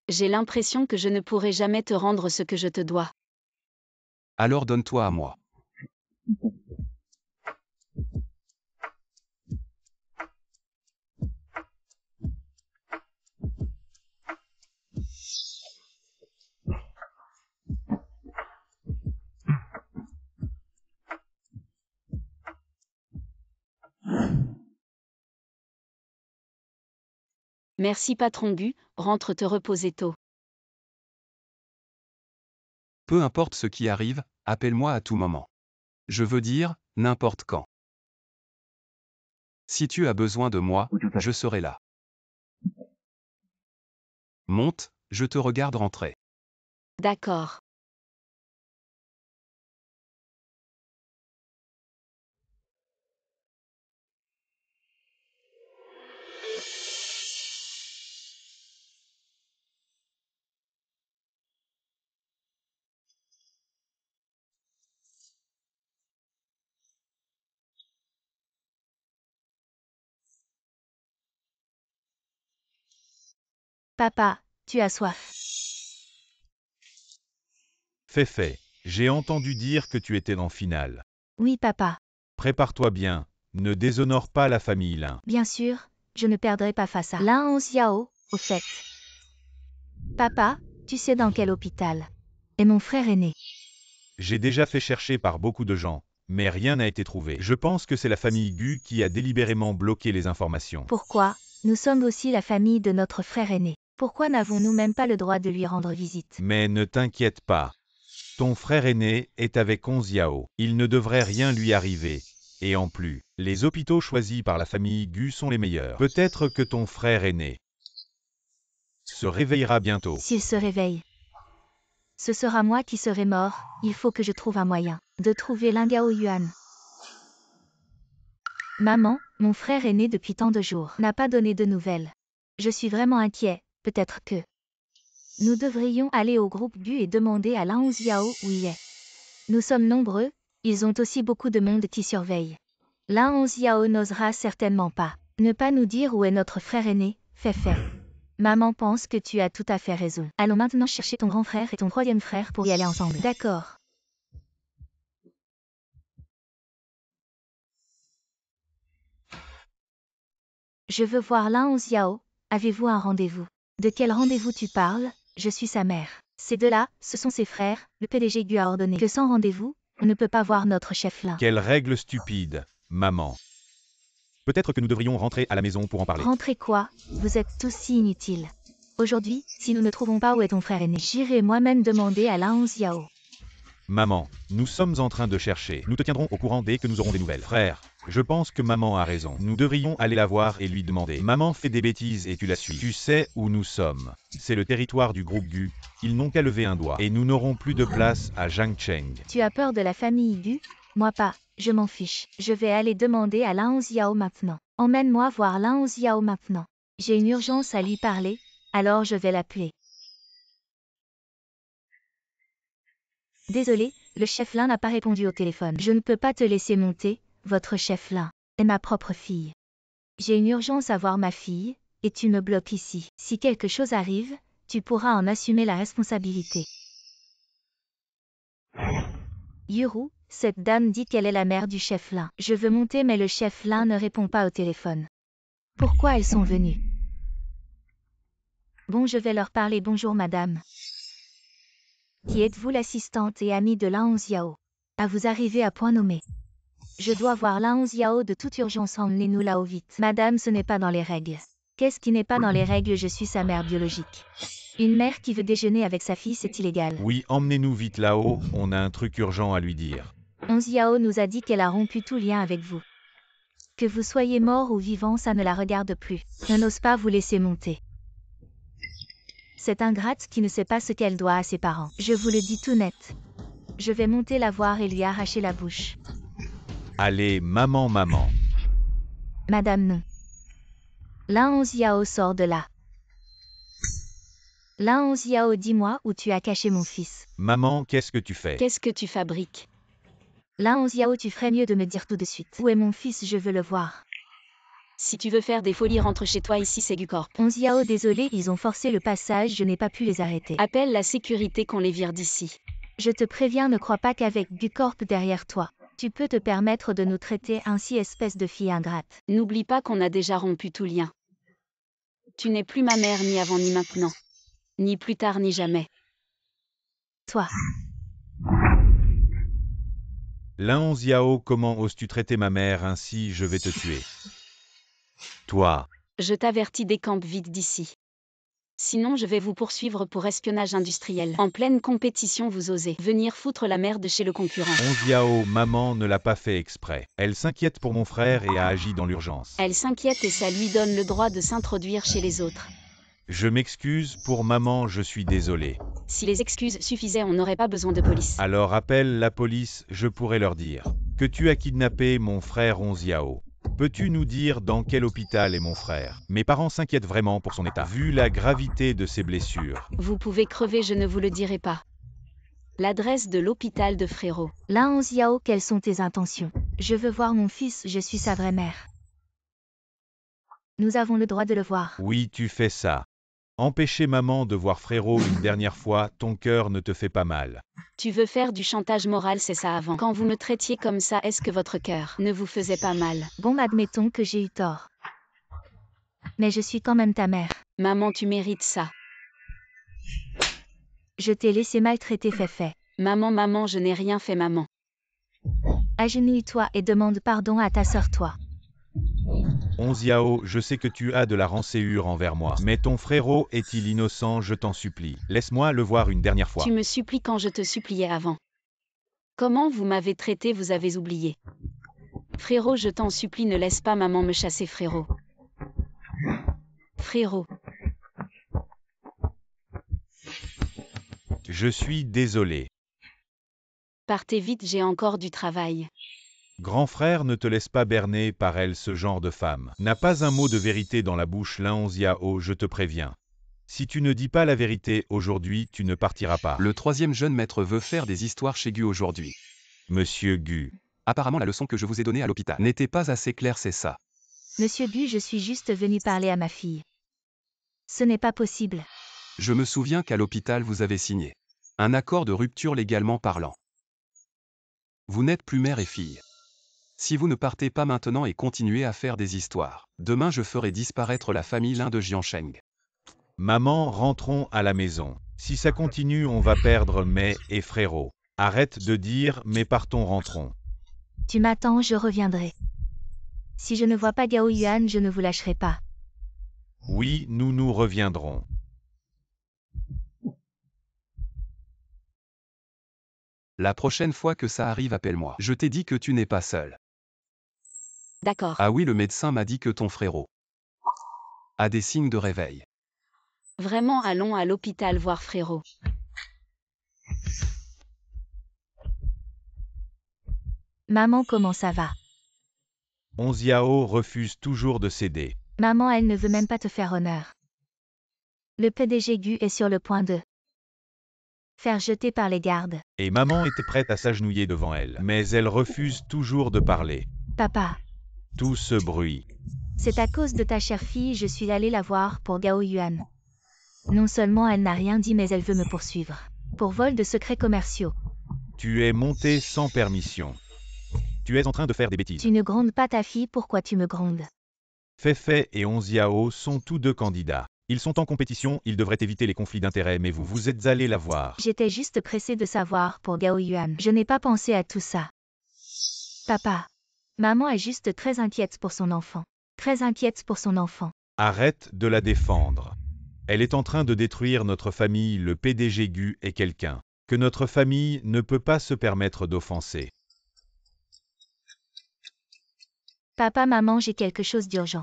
[SPEAKER 1] J'ai l'impression que je ne pourrai jamais te rendre ce que je te dois.
[SPEAKER 4] Alors donne-toi à moi.
[SPEAKER 1] Merci patron Gu, rentre te reposer tôt.
[SPEAKER 4] Peu importe ce qui arrive, appelle-moi à tout moment. Je veux dire, n'importe quand. Si tu as besoin de moi, je serai là. Monte, je te regarde rentrer.
[SPEAKER 1] D'accord.
[SPEAKER 2] Papa, tu as soif.
[SPEAKER 3] Féfé, j'ai entendu dire que tu étais en finale.
[SPEAKER 2] Oui, papa.
[SPEAKER 3] Prépare-toi bien, ne déshonore pas la famille Lin.
[SPEAKER 2] Bien sûr, je ne perdrai pas face à Lin Xiao, au fait. Papa, tu sais dans quel hôpital est mon frère aîné?
[SPEAKER 3] J'ai déjà fait chercher par beaucoup de gens, mais rien n'a été trouvé. Je pense que c'est la famille Gu qui a délibérément bloqué les informations.
[SPEAKER 2] Pourquoi? Nous sommes aussi la famille de notre frère aîné. Pourquoi n'avons-nous même pas le droit de lui rendre visite?
[SPEAKER 3] Mais ne t'inquiète pas. Ton frère aîné est avec Onziao. Il ne devrait rien lui arriver. Et en plus, les hôpitaux choisis par la famille Gu sont les meilleurs. Peut-être que ton frère aîné se réveillera bientôt.
[SPEAKER 2] S'il se réveille, ce sera moi qui serai mort. Il faut que je trouve un moyen de trouver Lingao Yuan. Maman, mon frère aîné depuis tant de jours n'a pas donné de nouvelles. Je suis vraiment inquiet. Peut-être que nous devrions aller au groupe Gu et demander à Lin Xiao où il est. Nous sommes nombreux, ils ont aussi beaucoup de monde qui surveille. Lin Xiao n'osera certainement pas ne pas nous dire où est notre frère aîné, Féfé. Maman pense que tu as tout à fait raison. Allons maintenant chercher ton grand frère et ton troisième frère pour y aller ensemble. D'accord. Je veux voir Lin Xiao. Avez-vous un rendez-vous? De quel rendez-vous tu parles? Je suis sa mère. Ces deux-là, ce sont ses frères. Le PDG Gu a ordonné que sans rendez-vous, on ne peut pas voir notre chef Lin.
[SPEAKER 3] Quelle règle stupide, maman. Peut-être que nous devrions rentrer à la maison pour en parler.
[SPEAKER 2] Rentrez quoi? Vous êtes tous si inutiles. Aujourd'hui, si nous ne trouvons pas où est ton frère aîné, j'irai moi-même demander à Lin Xiao.
[SPEAKER 3] Maman, nous sommes en train de chercher. Nous te tiendrons au courant dès que nous aurons des nouvelles. Frère, je pense que maman a raison. Nous devrions aller la voir et lui demander. Maman fait des bêtises et tu la suis. Tu sais où nous sommes. C'est le territoire du groupe Gu. Ils n'ont qu'à lever un doigt. Et nous n'aurons plus de place à Zhangcheng.
[SPEAKER 2] Tu as peur de la famille Gu? Moi pas, je m'en fiche. Je vais aller demander à Lin Xiao maintenant. Emmène-moi voir Lin Xiao maintenant. J'ai une urgence à lui parler, alors je vais l'appeler. Désolé, le chef Lin n'a pas répondu au téléphone. Je ne peux pas te laisser monter, votre chef Lin est ma propre fille. J'ai une urgence à voir ma fille, et tu me bloques ici. Si quelque chose arrive, tu pourras en assumer la responsabilité. Yuru, cette dame dit qu'elle est la mère du chef Lin. Je veux monter mais le chef Lin ne répond pas au téléphone. Pourquoi elles sont venues? Bon, je vais leur parler. Bonjour madame. Qui êtes-vous, l'assistante et amie de Lin Xiao? À vous arriver à point nommé. Je dois voir Lin Xiao de toute urgence, emmenez-nous là-haut vite. Madame, ce n'est pas dans les règles. Qu'est-ce qui n'est pas dans les règles? Je suis sa mère biologique. Une mère qui veut déjeuner avec sa fille, c'est illégal.
[SPEAKER 3] Oui, emmenez-nous vite là-haut, on a un truc urgent à lui dire.
[SPEAKER 2] Xiao nous a dit qu'elle a rompu tout lien avec vous. Que vous soyez mort ou vivant, ça ne la regarde plus. Elle n'ose pas vous laisser monter. Cette ingrate qui ne sait pas ce qu'elle doit à ses parents. Je vous le dis tout net. Je vais monter la voir et lui arracher la bouche.
[SPEAKER 3] Allez, maman, maman.
[SPEAKER 2] Madame non. Lin Xiao sort de là. Lin Hongjiao, dis-moi où tu as caché mon fils.
[SPEAKER 3] Maman, qu'est-ce que tu fais?
[SPEAKER 1] Qu'est-ce que tu fabriques?
[SPEAKER 2] Lin Hongjiao, tu ferais mieux de me dire tout de suite. Où est mon fils, je veux le voir.
[SPEAKER 1] Si tu veux faire des folies, rentre chez toi, ici c'est Gucorp.
[SPEAKER 2] Hongjiao, désolé, ils ont forcé le passage, je n'ai pas pu les arrêter.
[SPEAKER 1] Appelle la sécurité qu'on les vire d'ici.
[SPEAKER 2] Je te préviens, ne crois pas qu'avec Gucorp derrière toi, tu peux te permettre de nous traiter ainsi, espèce de fille ingrate.
[SPEAKER 1] N'oublie pas qu'on a déjà rompu tout lien. Tu n'es plus ma mère ni avant ni maintenant. Ni plus tard ni jamais.
[SPEAKER 2] Toi.
[SPEAKER 3] Lin Hongjiao, comment oses-tu traiter ma mère ainsi? Je vais te tuer. Toi.
[SPEAKER 1] Je t'avertis, décampe vite d'ici. Sinon je vais vous poursuivre pour espionnage industriel. En pleine compétition, vous osez venir foutre la merde chez le concurrent.
[SPEAKER 3] Hongjiao, maman ne l'a pas fait exprès. Elle s'inquiète pour mon frère et a agi dans l'urgence.
[SPEAKER 1] Elle s'inquiète et ça lui donne le droit de s'introduire chez les autres.
[SPEAKER 3] Je m'excuse pour maman, je suis désolé.
[SPEAKER 1] Si les excuses suffisaient, on n'aurait pas besoin de police.
[SPEAKER 3] Alors appelle la police, je pourrais leur dire que tu as kidnappé mon frère Hongjiao. Peux-tu nous dire dans quel hôpital est mon frère? Mes parents s'inquiètent vraiment pour son état, vu la gravité de ses blessures.
[SPEAKER 1] Vous pouvez crever, je ne vous le dirai pas. L'adresse de l'hôpital de Frérot.
[SPEAKER 2] Lin Hongjiao, quelles sont tes intentions? Je veux voir mon fils, je suis sa vraie mère. Nous avons le droit de le voir.
[SPEAKER 3] Oui, tu fais ça. Empêcher maman de voir Frérot une dernière fois, ton cœur ne te fait pas mal.
[SPEAKER 1] Tu veux faire du chantage moral, c'est ça avant. Quand vous me traitiez comme ça, est-ce que votre cœur ne vous faisait pas mal?
[SPEAKER 2] Bon, admettons que j'ai eu tort. Mais je suis quand même ta mère.
[SPEAKER 1] Maman, tu mérites ça.
[SPEAKER 2] Je t'ai laissé maltraiter Féfé.
[SPEAKER 1] Maman, je n'ai rien fait, maman.
[SPEAKER 2] Agenouille-toi et demande pardon à ta sœur, toi.
[SPEAKER 3] Hongjiao, je sais que tu as de la rancœur envers moi, mais ton frérot est-il innocent? Je t'en supplie. Laisse-moi le voir une dernière fois.
[SPEAKER 1] Tu me supplies quand je te suppliais avant. Comment vous m'avez traité, vous avez oublié. Frérot, je t'en supplie, ne laisse pas maman me chasser, frérot. Frérot.
[SPEAKER 3] Je suis désolé.
[SPEAKER 1] Partez vite, j'ai encore du travail.
[SPEAKER 3] Grand frère, ne te laisse pas berner par elle, ce genre de femme. N'a pas un mot de vérité dans la bouche, Lin Hongjiao, je te préviens. Si tu ne dis pas la vérité aujourd'hui, tu ne partiras pas.
[SPEAKER 4] Le troisième jeune maître veut faire des histoires chez Gu aujourd'hui.
[SPEAKER 3] Monsieur Gu.
[SPEAKER 4] Apparemment la leçon que je vous ai donnée à l'hôpital n'était pas assez claire, c'est ça.
[SPEAKER 2] Monsieur Gu, je suis juste venu parler à ma fille. Ce n'est pas possible.
[SPEAKER 4] Je me souviens qu'à l'hôpital vous avez signé un accord de rupture légalement parlant. Vous n'êtes plus mère et fille. Si vous ne partez pas maintenant et continuez à faire des histoires, demain je ferai disparaître la famille Lin de Jiansheng.
[SPEAKER 3] Maman, rentrons à la maison. Si ça continue, on va perdre Mei et Frérot. Arrête de dire, mais partons, rentrons.
[SPEAKER 2] Tu m'attends, je reviendrai. Si je ne vois pas Gao Yuan, je ne vous lâcherai pas.
[SPEAKER 3] Oui, nous reviendrons.
[SPEAKER 4] La prochaine fois que ça arrive, appelle-moi. Je t'ai dit que tu n'es pas seul.
[SPEAKER 1] D'accord.
[SPEAKER 4] Ah oui, le médecin m'a dit que ton frérot a des signes de réveil.
[SPEAKER 1] Vraiment, allons à l'hôpital voir Frérot.
[SPEAKER 2] Maman, comment ça va?
[SPEAKER 3] Hongjiao refuse toujours de céder.
[SPEAKER 2] Maman, elle ne veut même pas te faire honneur. Le PDG Gu est sur le point de faire jeter par les gardes.
[SPEAKER 3] Et maman était prête à s'agenouiller devant elle, mais elle refuse toujours de parler.
[SPEAKER 2] Papa,
[SPEAKER 3] Tout ce bruit.
[SPEAKER 2] c'est à cause de ta chère fille, je suis allée la voir pour Gao Yuan. Non seulement elle n'a rien dit, mais elle veut me poursuivre. Pour vol de secrets commerciaux.
[SPEAKER 3] Tu es monté sans permission. Tu es en train de faire des bêtises.
[SPEAKER 2] Tu ne grondes pas ta fille, pourquoi tu me grondes?
[SPEAKER 3] Féfé et Hongjiao sont tous deux candidats. Ils sont en compétition, ils devraient éviter les conflits d'intérêts, mais vous êtes allés la voir.
[SPEAKER 2] J'étais juste pressée de savoir pour Gao Yuan. Je n'ai pas pensé à tout ça. Papa, maman est juste très inquiète pour son enfant. Très inquiète pour son enfant.
[SPEAKER 3] Arrête de la défendre. Elle est en train de détruire notre famille, le PDG Gu est quelqu'un que notre famille ne peut pas se permettre d'offenser.
[SPEAKER 2] Papa, maman, j'ai quelque chose d'urgent.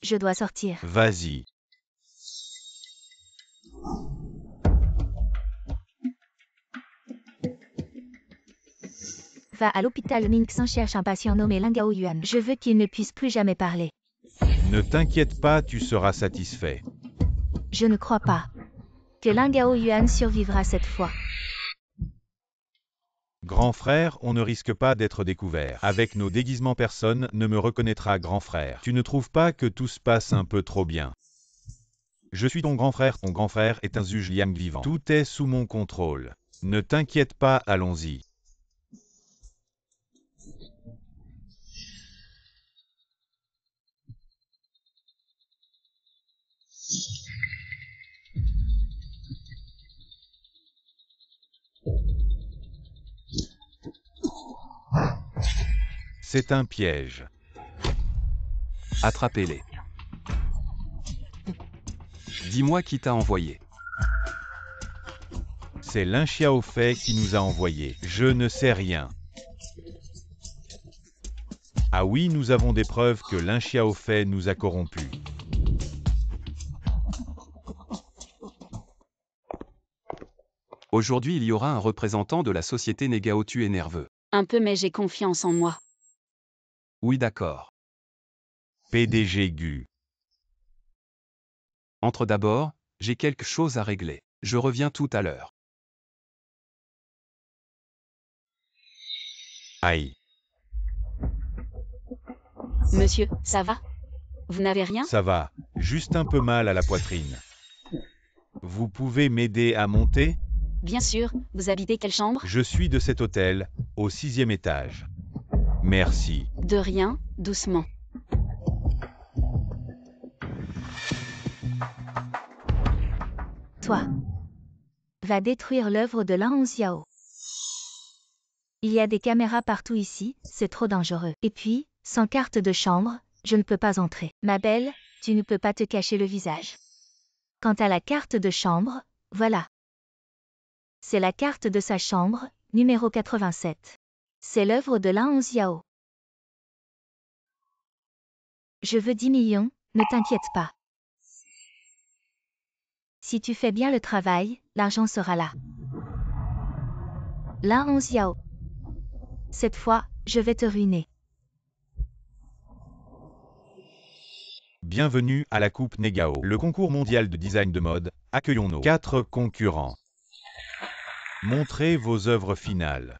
[SPEAKER 2] Je dois sortir.
[SPEAKER 3] Vas-y.
[SPEAKER 2] Va à l'hôpital Ningxin, cherche un patient nommé Lin Gao Yuan. Je veux qu'il ne puisse plus jamais parler.
[SPEAKER 3] Ne t'inquiète pas, tu seras satisfait.
[SPEAKER 2] Je ne crois pas que Lin Gao Yuan survivra cette fois.
[SPEAKER 3] Grand frère, on ne risque pas d'être découvert. Avec nos déguisements, personne ne me reconnaîtra, grand frère. Tu ne trouves pas que tout se passe un peu trop bien? Je suis ton grand frère est un Zhuge Liang vivant. Tout est sous mon contrôle. Ne t'inquiète pas, allons-y. C'est un piège.
[SPEAKER 4] Attrapez-les. Dis-moi qui t'a envoyé.
[SPEAKER 3] C'est Lin Xiaofei qui nous a envoyés. Je ne sais rien. Ah oui, nous avons des preuves que Lin Xiaofei nous a corrompus.
[SPEAKER 4] Aujourd'hui, il y aura un représentant de la société Negao. Tu es nerveux.
[SPEAKER 1] Un peu, mais j'ai confiance en moi.
[SPEAKER 4] Oui, d'accord.
[SPEAKER 3] PDG Gu.
[SPEAKER 4] Entre d'abord, j'ai quelque chose à régler. Je reviens tout à l'heure.
[SPEAKER 3] Aïe.
[SPEAKER 1] Monsieur, ça va? Vous n'avez rien?
[SPEAKER 3] Ça va, juste un peu mal à la poitrine. Vous pouvez m'aider à monter?
[SPEAKER 1] Bien sûr, vous habitez quelle chambre?
[SPEAKER 3] Je suis de cet hôtel, au 6e étage. Merci.
[SPEAKER 1] De rien, doucement.
[SPEAKER 2] Toi, va détruire l'œuvre de Lin Hongxiao. Il y a des caméras partout ici, c'est trop dangereux. Et puis, sans carte de chambre, je ne peux pas entrer. Ma belle, tu ne peux pas te cacher le visage. Quant à la carte de chambre, voilà. C'est la carte de sa chambre, numéro 87. C'est l'œuvre de Lin Hongxiao. Je veux 10 millions, ne t'inquiète pas. Si tu fais bien le travail, l'argent sera là. Lin Hongxiao. Cette fois, je vais te ruiner.
[SPEAKER 3] Bienvenue à la Coupe Negao, le concours mondial de design de mode. Accueillons nos 4 concurrents. Montrez vos œuvres finales.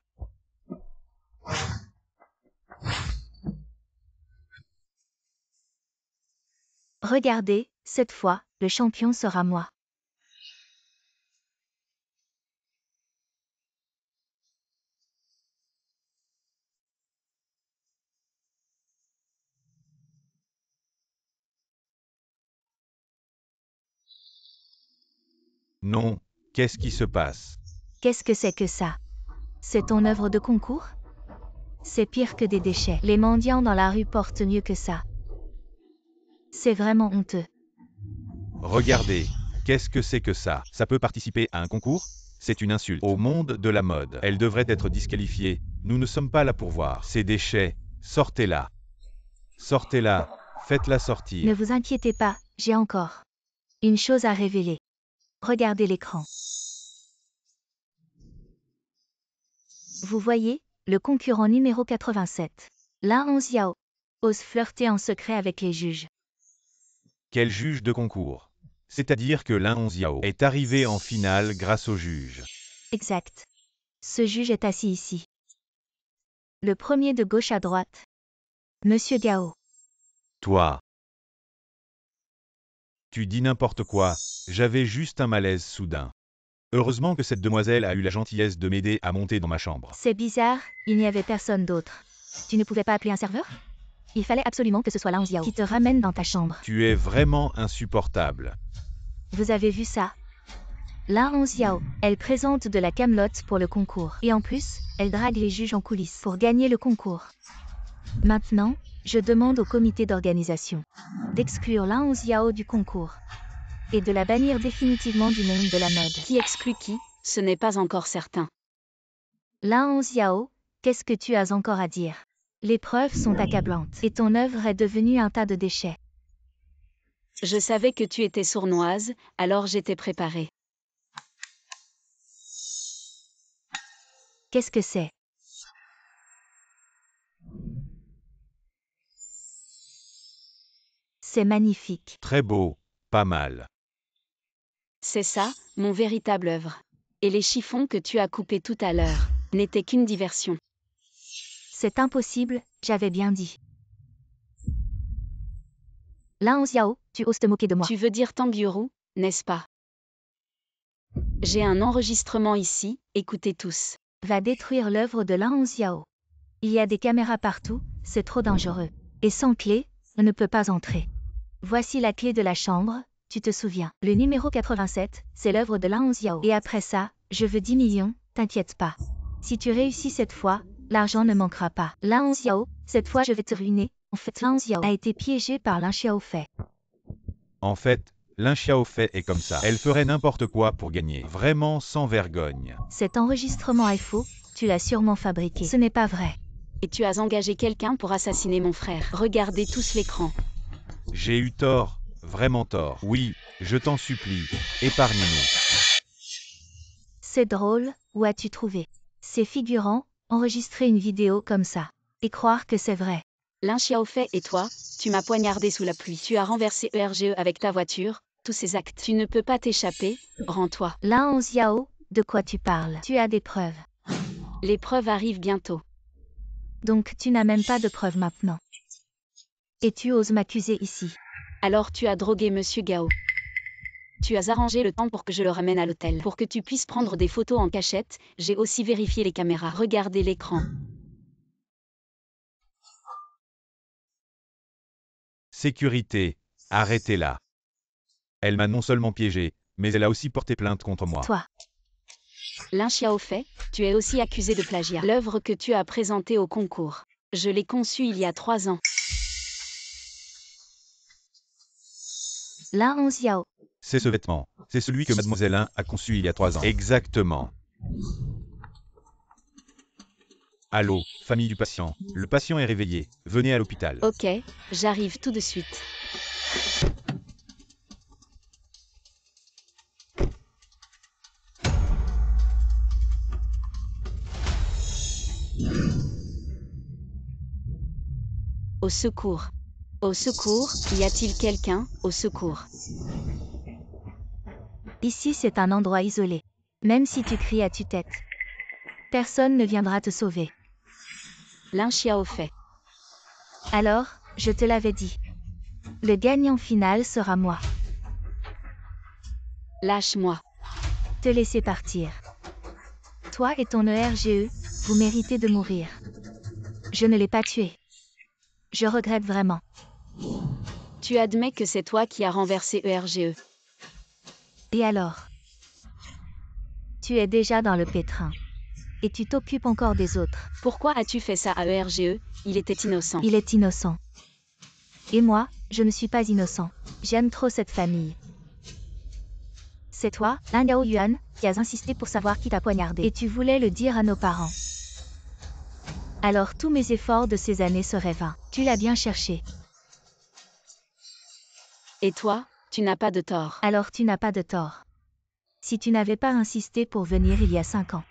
[SPEAKER 2] Regardez, cette fois, le champion sera moi.
[SPEAKER 3] Non, qu'est-ce qui se passe?
[SPEAKER 2] Qu'est-ce que c'est que ça? C'est ton œuvre de concours? C'est pire que des déchets. Les mendiants dans la rue portent mieux que ça. C'est vraiment honteux.
[SPEAKER 3] Regardez, qu'est-ce que c'est que ça? Ça peut participer à un concours? C'est une insulte au monde de la mode. Elle devrait être disqualifiée. Nous ne sommes pas là pour voir ces déchets. Sortez-la. Sortez-la. Faites-la
[SPEAKER 2] Ne
[SPEAKER 3] sortir.
[SPEAKER 2] vous inquiétez pas, j'ai encore une chose à révéler. Regardez l'écran. Vous voyez, le concurrent numéro 87. Lin Hongxiao ose flirter en secret avec les juges.
[SPEAKER 3] Quel juge de concours? C'est-à-dire que Lin Hongxiao est arrivé en finale grâce au juge.
[SPEAKER 2] Exact. Ce juge est assis ici. Le premier de gauche à droite. Monsieur Gao.
[SPEAKER 3] Toi. Tu dis n'importe quoi, j'avais juste un malaise soudain. Heureusement que cette demoiselle a eu la gentillesse de m'aider à monter dans ma chambre.
[SPEAKER 2] C'est bizarre, il n'y avait personne d'autre. Tu ne pouvais pas appeler un serveur? Il fallait absolument que ce soit Lin Hongxiao qui te ramène dans ta chambre.
[SPEAKER 3] Tu es vraiment insupportable.
[SPEAKER 2] Vous avez vu ça? Lin Hongxiao, elle présente de la camelote pour le concours. Et en plus, elle drague les juges en coulisses pour gagner le concours. Maintenant, je demande au comité d'organisation d'exclure Lin Hongxiao du concours et de la bannir définitivement du monde de la mode.
[SPEAKER 1] Qui exclut qui? Ce n'est pas encore certain.
[SPEAKER 2] Lin Hongxiao, qu'est-ce que tu as encore à dire? Les preuves sont accablantes et ton œuvre est devenue un tas de déchets.
[SPEAKER 1] Je savais que tu étais sournoise, alors j'étais préparée.
[SPEAKER 2] Qu'est-ce que c'est? C'est magnifique.
[SPEAKER 3] Très beau, pas mal.
[SPEAKER 1] C'est ça, mon véritable œuvre. Et les chiffons que tu as coupés tout à l'heure n'étaient qu'une diversion.
[SPEAKER 2] C'est impossible, j'avais bien dit. Lin Xiao, tu oses te moquer de moi.
[SPEAKER 1] Tu veux dire Tangyuru, n'est-ce pas? J'ai un enregistrement ici, écoutez tous.
[SPEAKER 2] Va détruire l'œuvre de Lin Xiao. Il y a des caméras partout, c'est trop dangereux. Et sans clé, on ne peut pas entrer. Voici la clé de la chambre, tu te souviens. Le numéro 87, c'est l'œuvre de Lin Xiao. Et après ça, je veux 10 millions, t'inquiète pas. Si tu réussis cette fois, l'argent ne manquera pas. Lin Xiao, cette fois je vais te ruiner. En fait, Lin Xiao a été piégé par Lin Xiaofei.
[SPEAKER 3] En fait, Lin Xiaofei est comme ça. Elle ferait n'importe quoi pour gagner. Vraiment sans vergogne.
[SPEAKER 2] Cet enregistrement est faux, tu l'as sûrement fabriqué. Ce n'est pas vrai.
[SPEAKER 1] Et tu as engagé quelqu'un pour assassiner mon frère. Regardez tous l'écran.
[SPEAKER 3] J'ai eu tort, vraiment tort. Oui, je t'en supplie, épargne-nous.
[SPEAKER 2] C'est drôle, où as-tu trouvé ces figurants, enregistrer une vidéo comme ça et croire que c'est vrai.
[SPEAKER 1] Lin Xiaofei et toi, tu m'as poignardé sous la pluie. Tu as renversé ERGE avec ta voiture, tous ces actes. Tu ne peux pas t'échapper, rends-toi.
[SPEAKER 2] Lin Xiao, de quoi tu parles? Tu as des preuves.
[SPEAKER 1] Les preuves arrivent bientôt.
[SPEAKER 2] Donc tu n'as même pas de preuves maintenant. Et tu oses m'accuser ici.
[SPEAKER 1] Alors tu as drogué Monsieur Gao. Tu as arrangé le temps pour que je le ramène à l'hôtel. Pour que tu puisses prendre des photos en cachette, j'ai aussi vérifié les caméras. Regardez l'écran.
[SPEAKER 3] Sécurité, arrêtez-la. Elle m'a non seulement piégé, mais elle a aussi porté plainte contre moi.
[SPEAKER 2] Toi.
[SPEAKER 1] Lin Xiaofei, tu es aussi accusé de plagiat. L'œuvre que tu as présentée au concours. Je l'ai conçue il y a 3 ans.
[SPEAKER 2] Lin Xiao.
[SPEAKER 3] C'est ce vêtement. C'est celui que Mademoiselle Lin a conçu il y a 3 ans. Exactement. Allô, famille du patient. Le patient est réveillé. Venez à l'hôpital.
[SPEAKER 1] Ok, j'arrive tout de suite. Au secours. Au secours, y a-t-il quelqu'un? Au secours.
[SPEAKER 2] Ici c'est un endroit isolé. Même si tu cries à tue-tête, personne ne viendra te sauver.
[SPEAKER 1] Lin Xiaofei.
[SPEAKER 2] Alors, je te l'avais dit. Le gagnant final sera moi.
[SPEAKER 1] Lâche-moi.
[SPEAKER 2] Te laisser partir. Toi et ton ERGE, vous méritez de mourir. Je ne l'ai pas tué. Je regrette vraiment.
[SPEAKER 1] Tu admets que c'est toi qui as renversé ERGE.
[SPEAKER 2] Et alors? Tu es déjà dans le pétrin. Et tu t'occupes encore des autres.
[SPEAKER 1] Pourquoi as-tu fait ça à ERGE? Il était innocent.
[SPEAKER 2] Il est innocent. Et moi, je ne suis pas innocent. J'aime trop cette famille. C'est toi, Lin Gaoyuan, qui as insisté pour savoir qui t'a poignardé. Et tu voulais le dire à nos parents. Alors tous mes efforts de ces années seraient vains. Tu l'as bien cherché.
[SPEAKER 1] Et toi, tu n'as pas de tort.
[SPEAKER 2] Alors tu n'as pas de tort. Si tu n'avais pas insisté pour venir il y a 5 ans,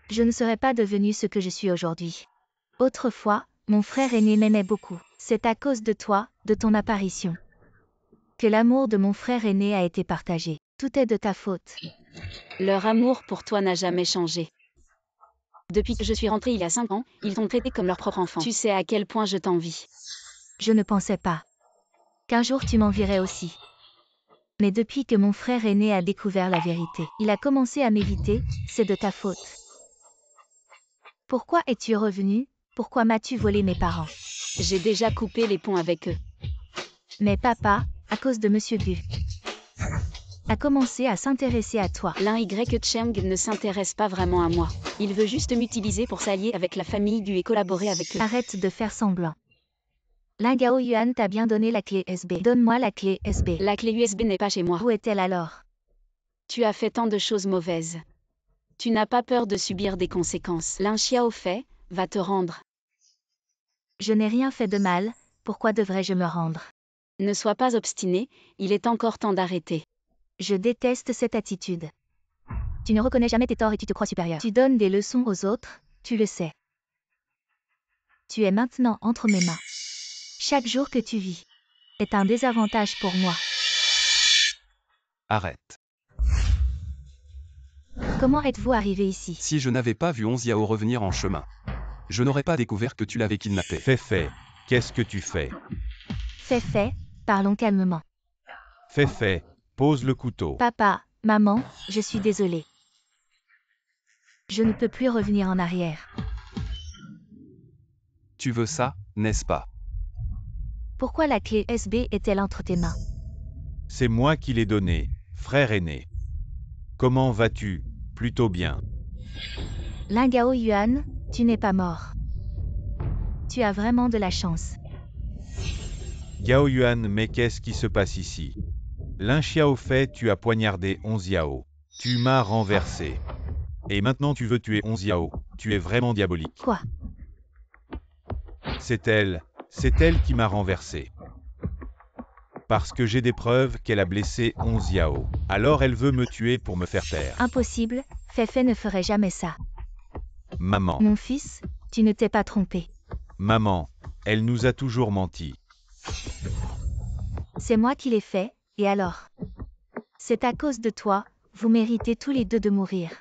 [SPEAKER 2] je ne serais pas devenue ce que je suis aujourd'hui. Autrefois, mon frère aîné m'aimait beaucoup. C'est à cause de toi, de ton apparition, que l'amour de mon frère aîné a été partagé. Tout est de ta faute.
[SPEAKER 1] Leur amour pour toi n'a jamais changé. Depuis que je suis rentrée il y a 5 ans, ils t'ont traité comme leur propre enfant. Tu sais à quel point je t'envie.
[SPEAKER 2] Je ne pensais pas qu'un jour tu m'envierais aussi. Mais depuis que mon frère aîné a découvert la vérité, il a commencé à m'éviter, c'est de ta faute. Pourquoi es-tu revenu? Pourquoi m'as-tu volé mes parents?
[SPEAKER 1] J'ai déjà coupé les ponts avec eux.
[SPEAKER 2] Mais papa, à cause de Monsieur Gu, a commencé à s'intéresser à toi.
[SPEAKER 1] L'un Y Cheng ne s'intéresse pas vraiment à moi. Il veut juste m'utiliser pour s'allier avec la famille Gu et collaborer avec eux.
[SPEAKER 2] Arrête de faire semblant. Lin Gaoyuan t'a bien donné la clé USB. Donne-moi la clé USB.
[SPEAKER 1] La clé USB n'est pas chez moi.
[SPEAKER 2] Où est-elle alors?
[SPEAKER 1] Tu as fait tant de choses mauvaises. Tu n'as pas peur de subir des conséquences. Lin Xiaofei va te rendre.
[SPEAKER 2] Je n'ai rien fait de mal, pourquoi devrais-je me rendre?
[SPEAKER 1] Ne sois pas obstiné, il est encore temps d'arrêter.
[SPEAKER 2] Je déteste cette attitude. Tu ne reconnais jamais tes torts et tu te crois supérieur. Tu donnes des leçons aux autres, tu le sais. Tu es maintenant entre mes mains. Chaque jour que tu vis est un désavantage pour moi.
[SPEAKER 4] Arrête.
[SPEAKER 2] Comment êtes-vous arrivé ici?
[SPEAKER 4] Si je n'avais pas vu Onziao revenir en chemin, je n'aurais pas découvert que tu l'avais kidnappé.
[SPEAKER 3] Fei, qu'est-ce que tu fais?
[SPEAKER 2] Fei, parlons calmement.
[SPEAKER 3] Fei, pose le couteau.
[SPEAKER 2] Papa, maman, je suis désolée. Je ne peux plus revenir en arrière.
[SPEAKER 4] Tu veux ça, n'est-ce pas?
[SPEAKER 2] Pourquoi la clé USB est-elle entre tes mains?
[SPEAKER 3] C'est moi qui l'ai donnée, frère aîné. Comment vas-tu? Plutôt bien.
[SPEAKER 2] Lin Gao Yuan, tu n'es pas mort. Tu as vraiment de la chance.
[SPEAKER 3] Yao Yuan, mais qu'est-ce qui se passe ici? Lin Xiaofei, tu as poignardé Onziao. Tu m'as renversé. Et maintenant tu veux tuer Onziao. Tu es vraiment diabolique.
[SPEAKER 2] Quoi?
[SPEAKER 3] C'est elle qui m'a renversé. Parce que j'ai des preuves qu'elle a blessé Onziao. Alors elle veut me tuer pour me faire taire.
[SPEAKER 2] Impossible, Fei ne ferait jamais ça.
[SPEAKER 3] Maman,
[SPEAKER 2] Mon fils, tu ne t'es pas trompé.
[SPEAKER 3] maman, elle nous a toujours menti.
[SPEAKER 2] C'est moi qui l'ai fait, et alors? C'est à cause de toi, vous méritez tous les deux de mourir.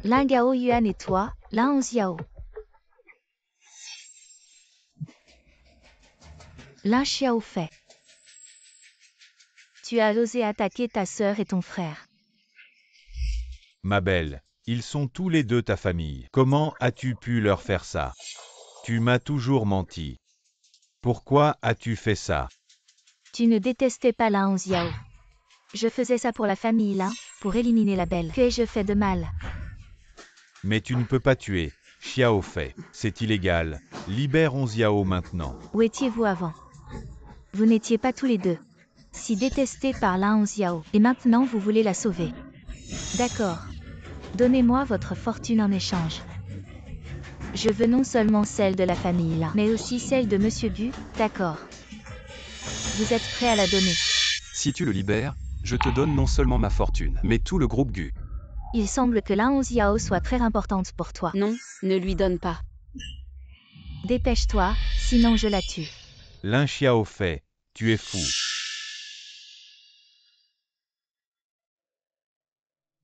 [SPEAKER 2] Lin Gao Yuan et toi, Lin Onziao. Lin Xiaofei. Tu as osé attaquer ta sœur et ton frère.
[SPEAKER 3] Ma belle, ils sont tous les deux ta famille. Comment as-tu pu leur faire ça? Tu m'as toujours menti. Pourquoi as-tu fait ça?
[SPEAKER 2] Tu ne détestais pas Lin Onziao. Je faisais ça pour la famille Lin, pour éliminer la belle. Que ai-je fait de mal?
[SPEAKER 3] Mais tu ne peux pas tuer Xiaofei. C'est illégal. Libère Onziao maintenant.
[SPEAKER 2] Où étiez-vous avant? Vous n'étiez pas tous les deux si détestés par Lin Onziao, et maintenant vous voulez la sauver. D'accord. Donnez-moi votre fortune en échange. Je veux non seulement celle de la famille Lin, mais aussi celle de Monsieur Bu, d'accord. Vous êtes prêt à la donner?
[SPEAKER 4] Si tu le libères, je te donne non seulement ma fortune, mais tout le groupe Gu.
[SPEAKER 2] Il semble que Lin Onziao soit très importante pour toi.
[SPEAKER 1] Non, ne lui donne pas.
[SPEAKER 2] Dépêche-toi, sinon je la tue.
[SPEAKER 3] Lin Xiaofei, tu es fou.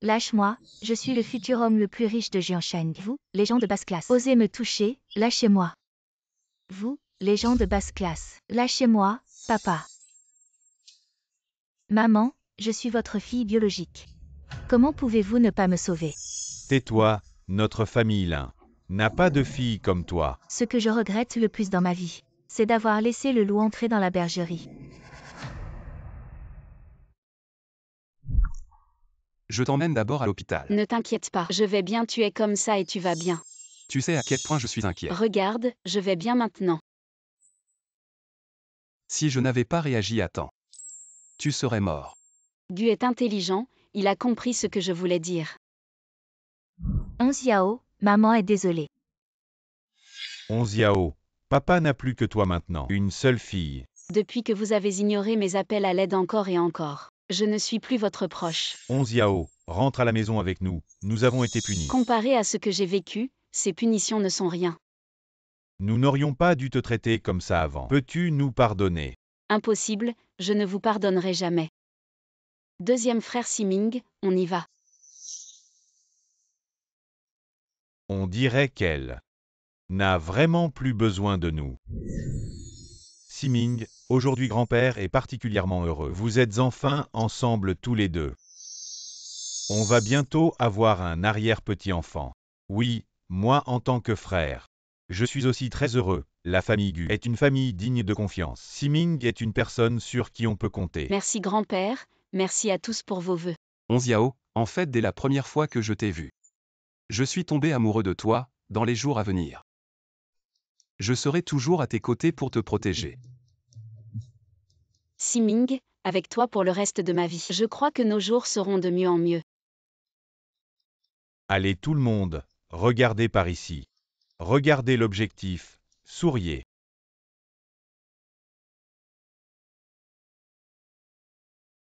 [SPEAKER 2] Lâche-moi, je suis le futur homme le plus riche de Jianshan. Vous, les gens de basse classe, osez me toucher, lâchez-moi. Vous, les gens de basse classe, lâchez-moi, papa. Maman, je suis votre fille biologique. Comment pouvez-vous ne pas me sauver?
[SPEAKER 3] Tais-toi, notre famille Lin n'a pas de fille comme toi.
[SPEAKER 2] Ce que je regrette le plus dans ma vie, c'est d'avoir laissé le loup entrer dans la bergerie.
[SPEAKER 4] Je t'emmène d'abord à l'hôpital.
[SPEAKER 1] Ne t'inquiète pas, je vais bien, tu es comme ça et tu vas bien.
[SPEAKER 4] Tu sais à quel point je suis inquiet.
[SPEAKER 1] Regarde, je vais bien maintenant.
[SPEAKER 4] Si je n'avais pas réagi à temps, tu serais mort.
[SPEAKER 1] Gu est intelligent, il a compris ce que je voulais dire.
[SPEAKER 2] Onziao, maman est désolée.
[SPEAKER 3] Onziao, papa n'a plus que toi maintenant. Une seule fille.
[SPEAKER 1] Depuis que vous avez ignoré mes appels à l'aide encore et encore, je ne suis plus votre proche.
[SPEAKER 3] Onziao, rentre à la maison avec nous. Nous avons été punis.
[SPEAKER 1] Comparé à ce que j'ai vécu, ces punitions ne sont rien.
[SPEAKER 3] Nous n'aurions pas dû te traiter comme ça avant. Peux-tu nous pardonner?
[SPEAKER 1] Impossible, je ne vous pardonnerai jamais. Deuxième frère Siming, on y va.
[SPEAKER 3] On dirait qu'elle n'a vraiment plus besoin de nous. Siming, aujourd'hui grand-père est particulièrement heureux. Vous êtes enfin ensemble tous les deux. On va bientôt avoir un arrière-petit-enfant. Oui, moi en tant que frère. Je suis aussi très heureux. La famille Gu est une famille digne de confiance. Siming est une personne sur qui on peut compter.
[SPEAKER 1] Merci grand-père, merci à tous pour vos vœux.
[SPEAKER 4] Onziao, en fait dès la première fois que je t'ai vu, je suis tombé amoureux de toi, dans les jours à venir. Je serai toujours à tes côtés pour te protéger.
[SPEAKER 1] Siming, avec toi pour le reste de ma vie. Je crois que nos jours seront de mieux en mieux.
[SPEAKER 3] Allez tout le monde, regardez par ici. Regardez l'objectif, souriez.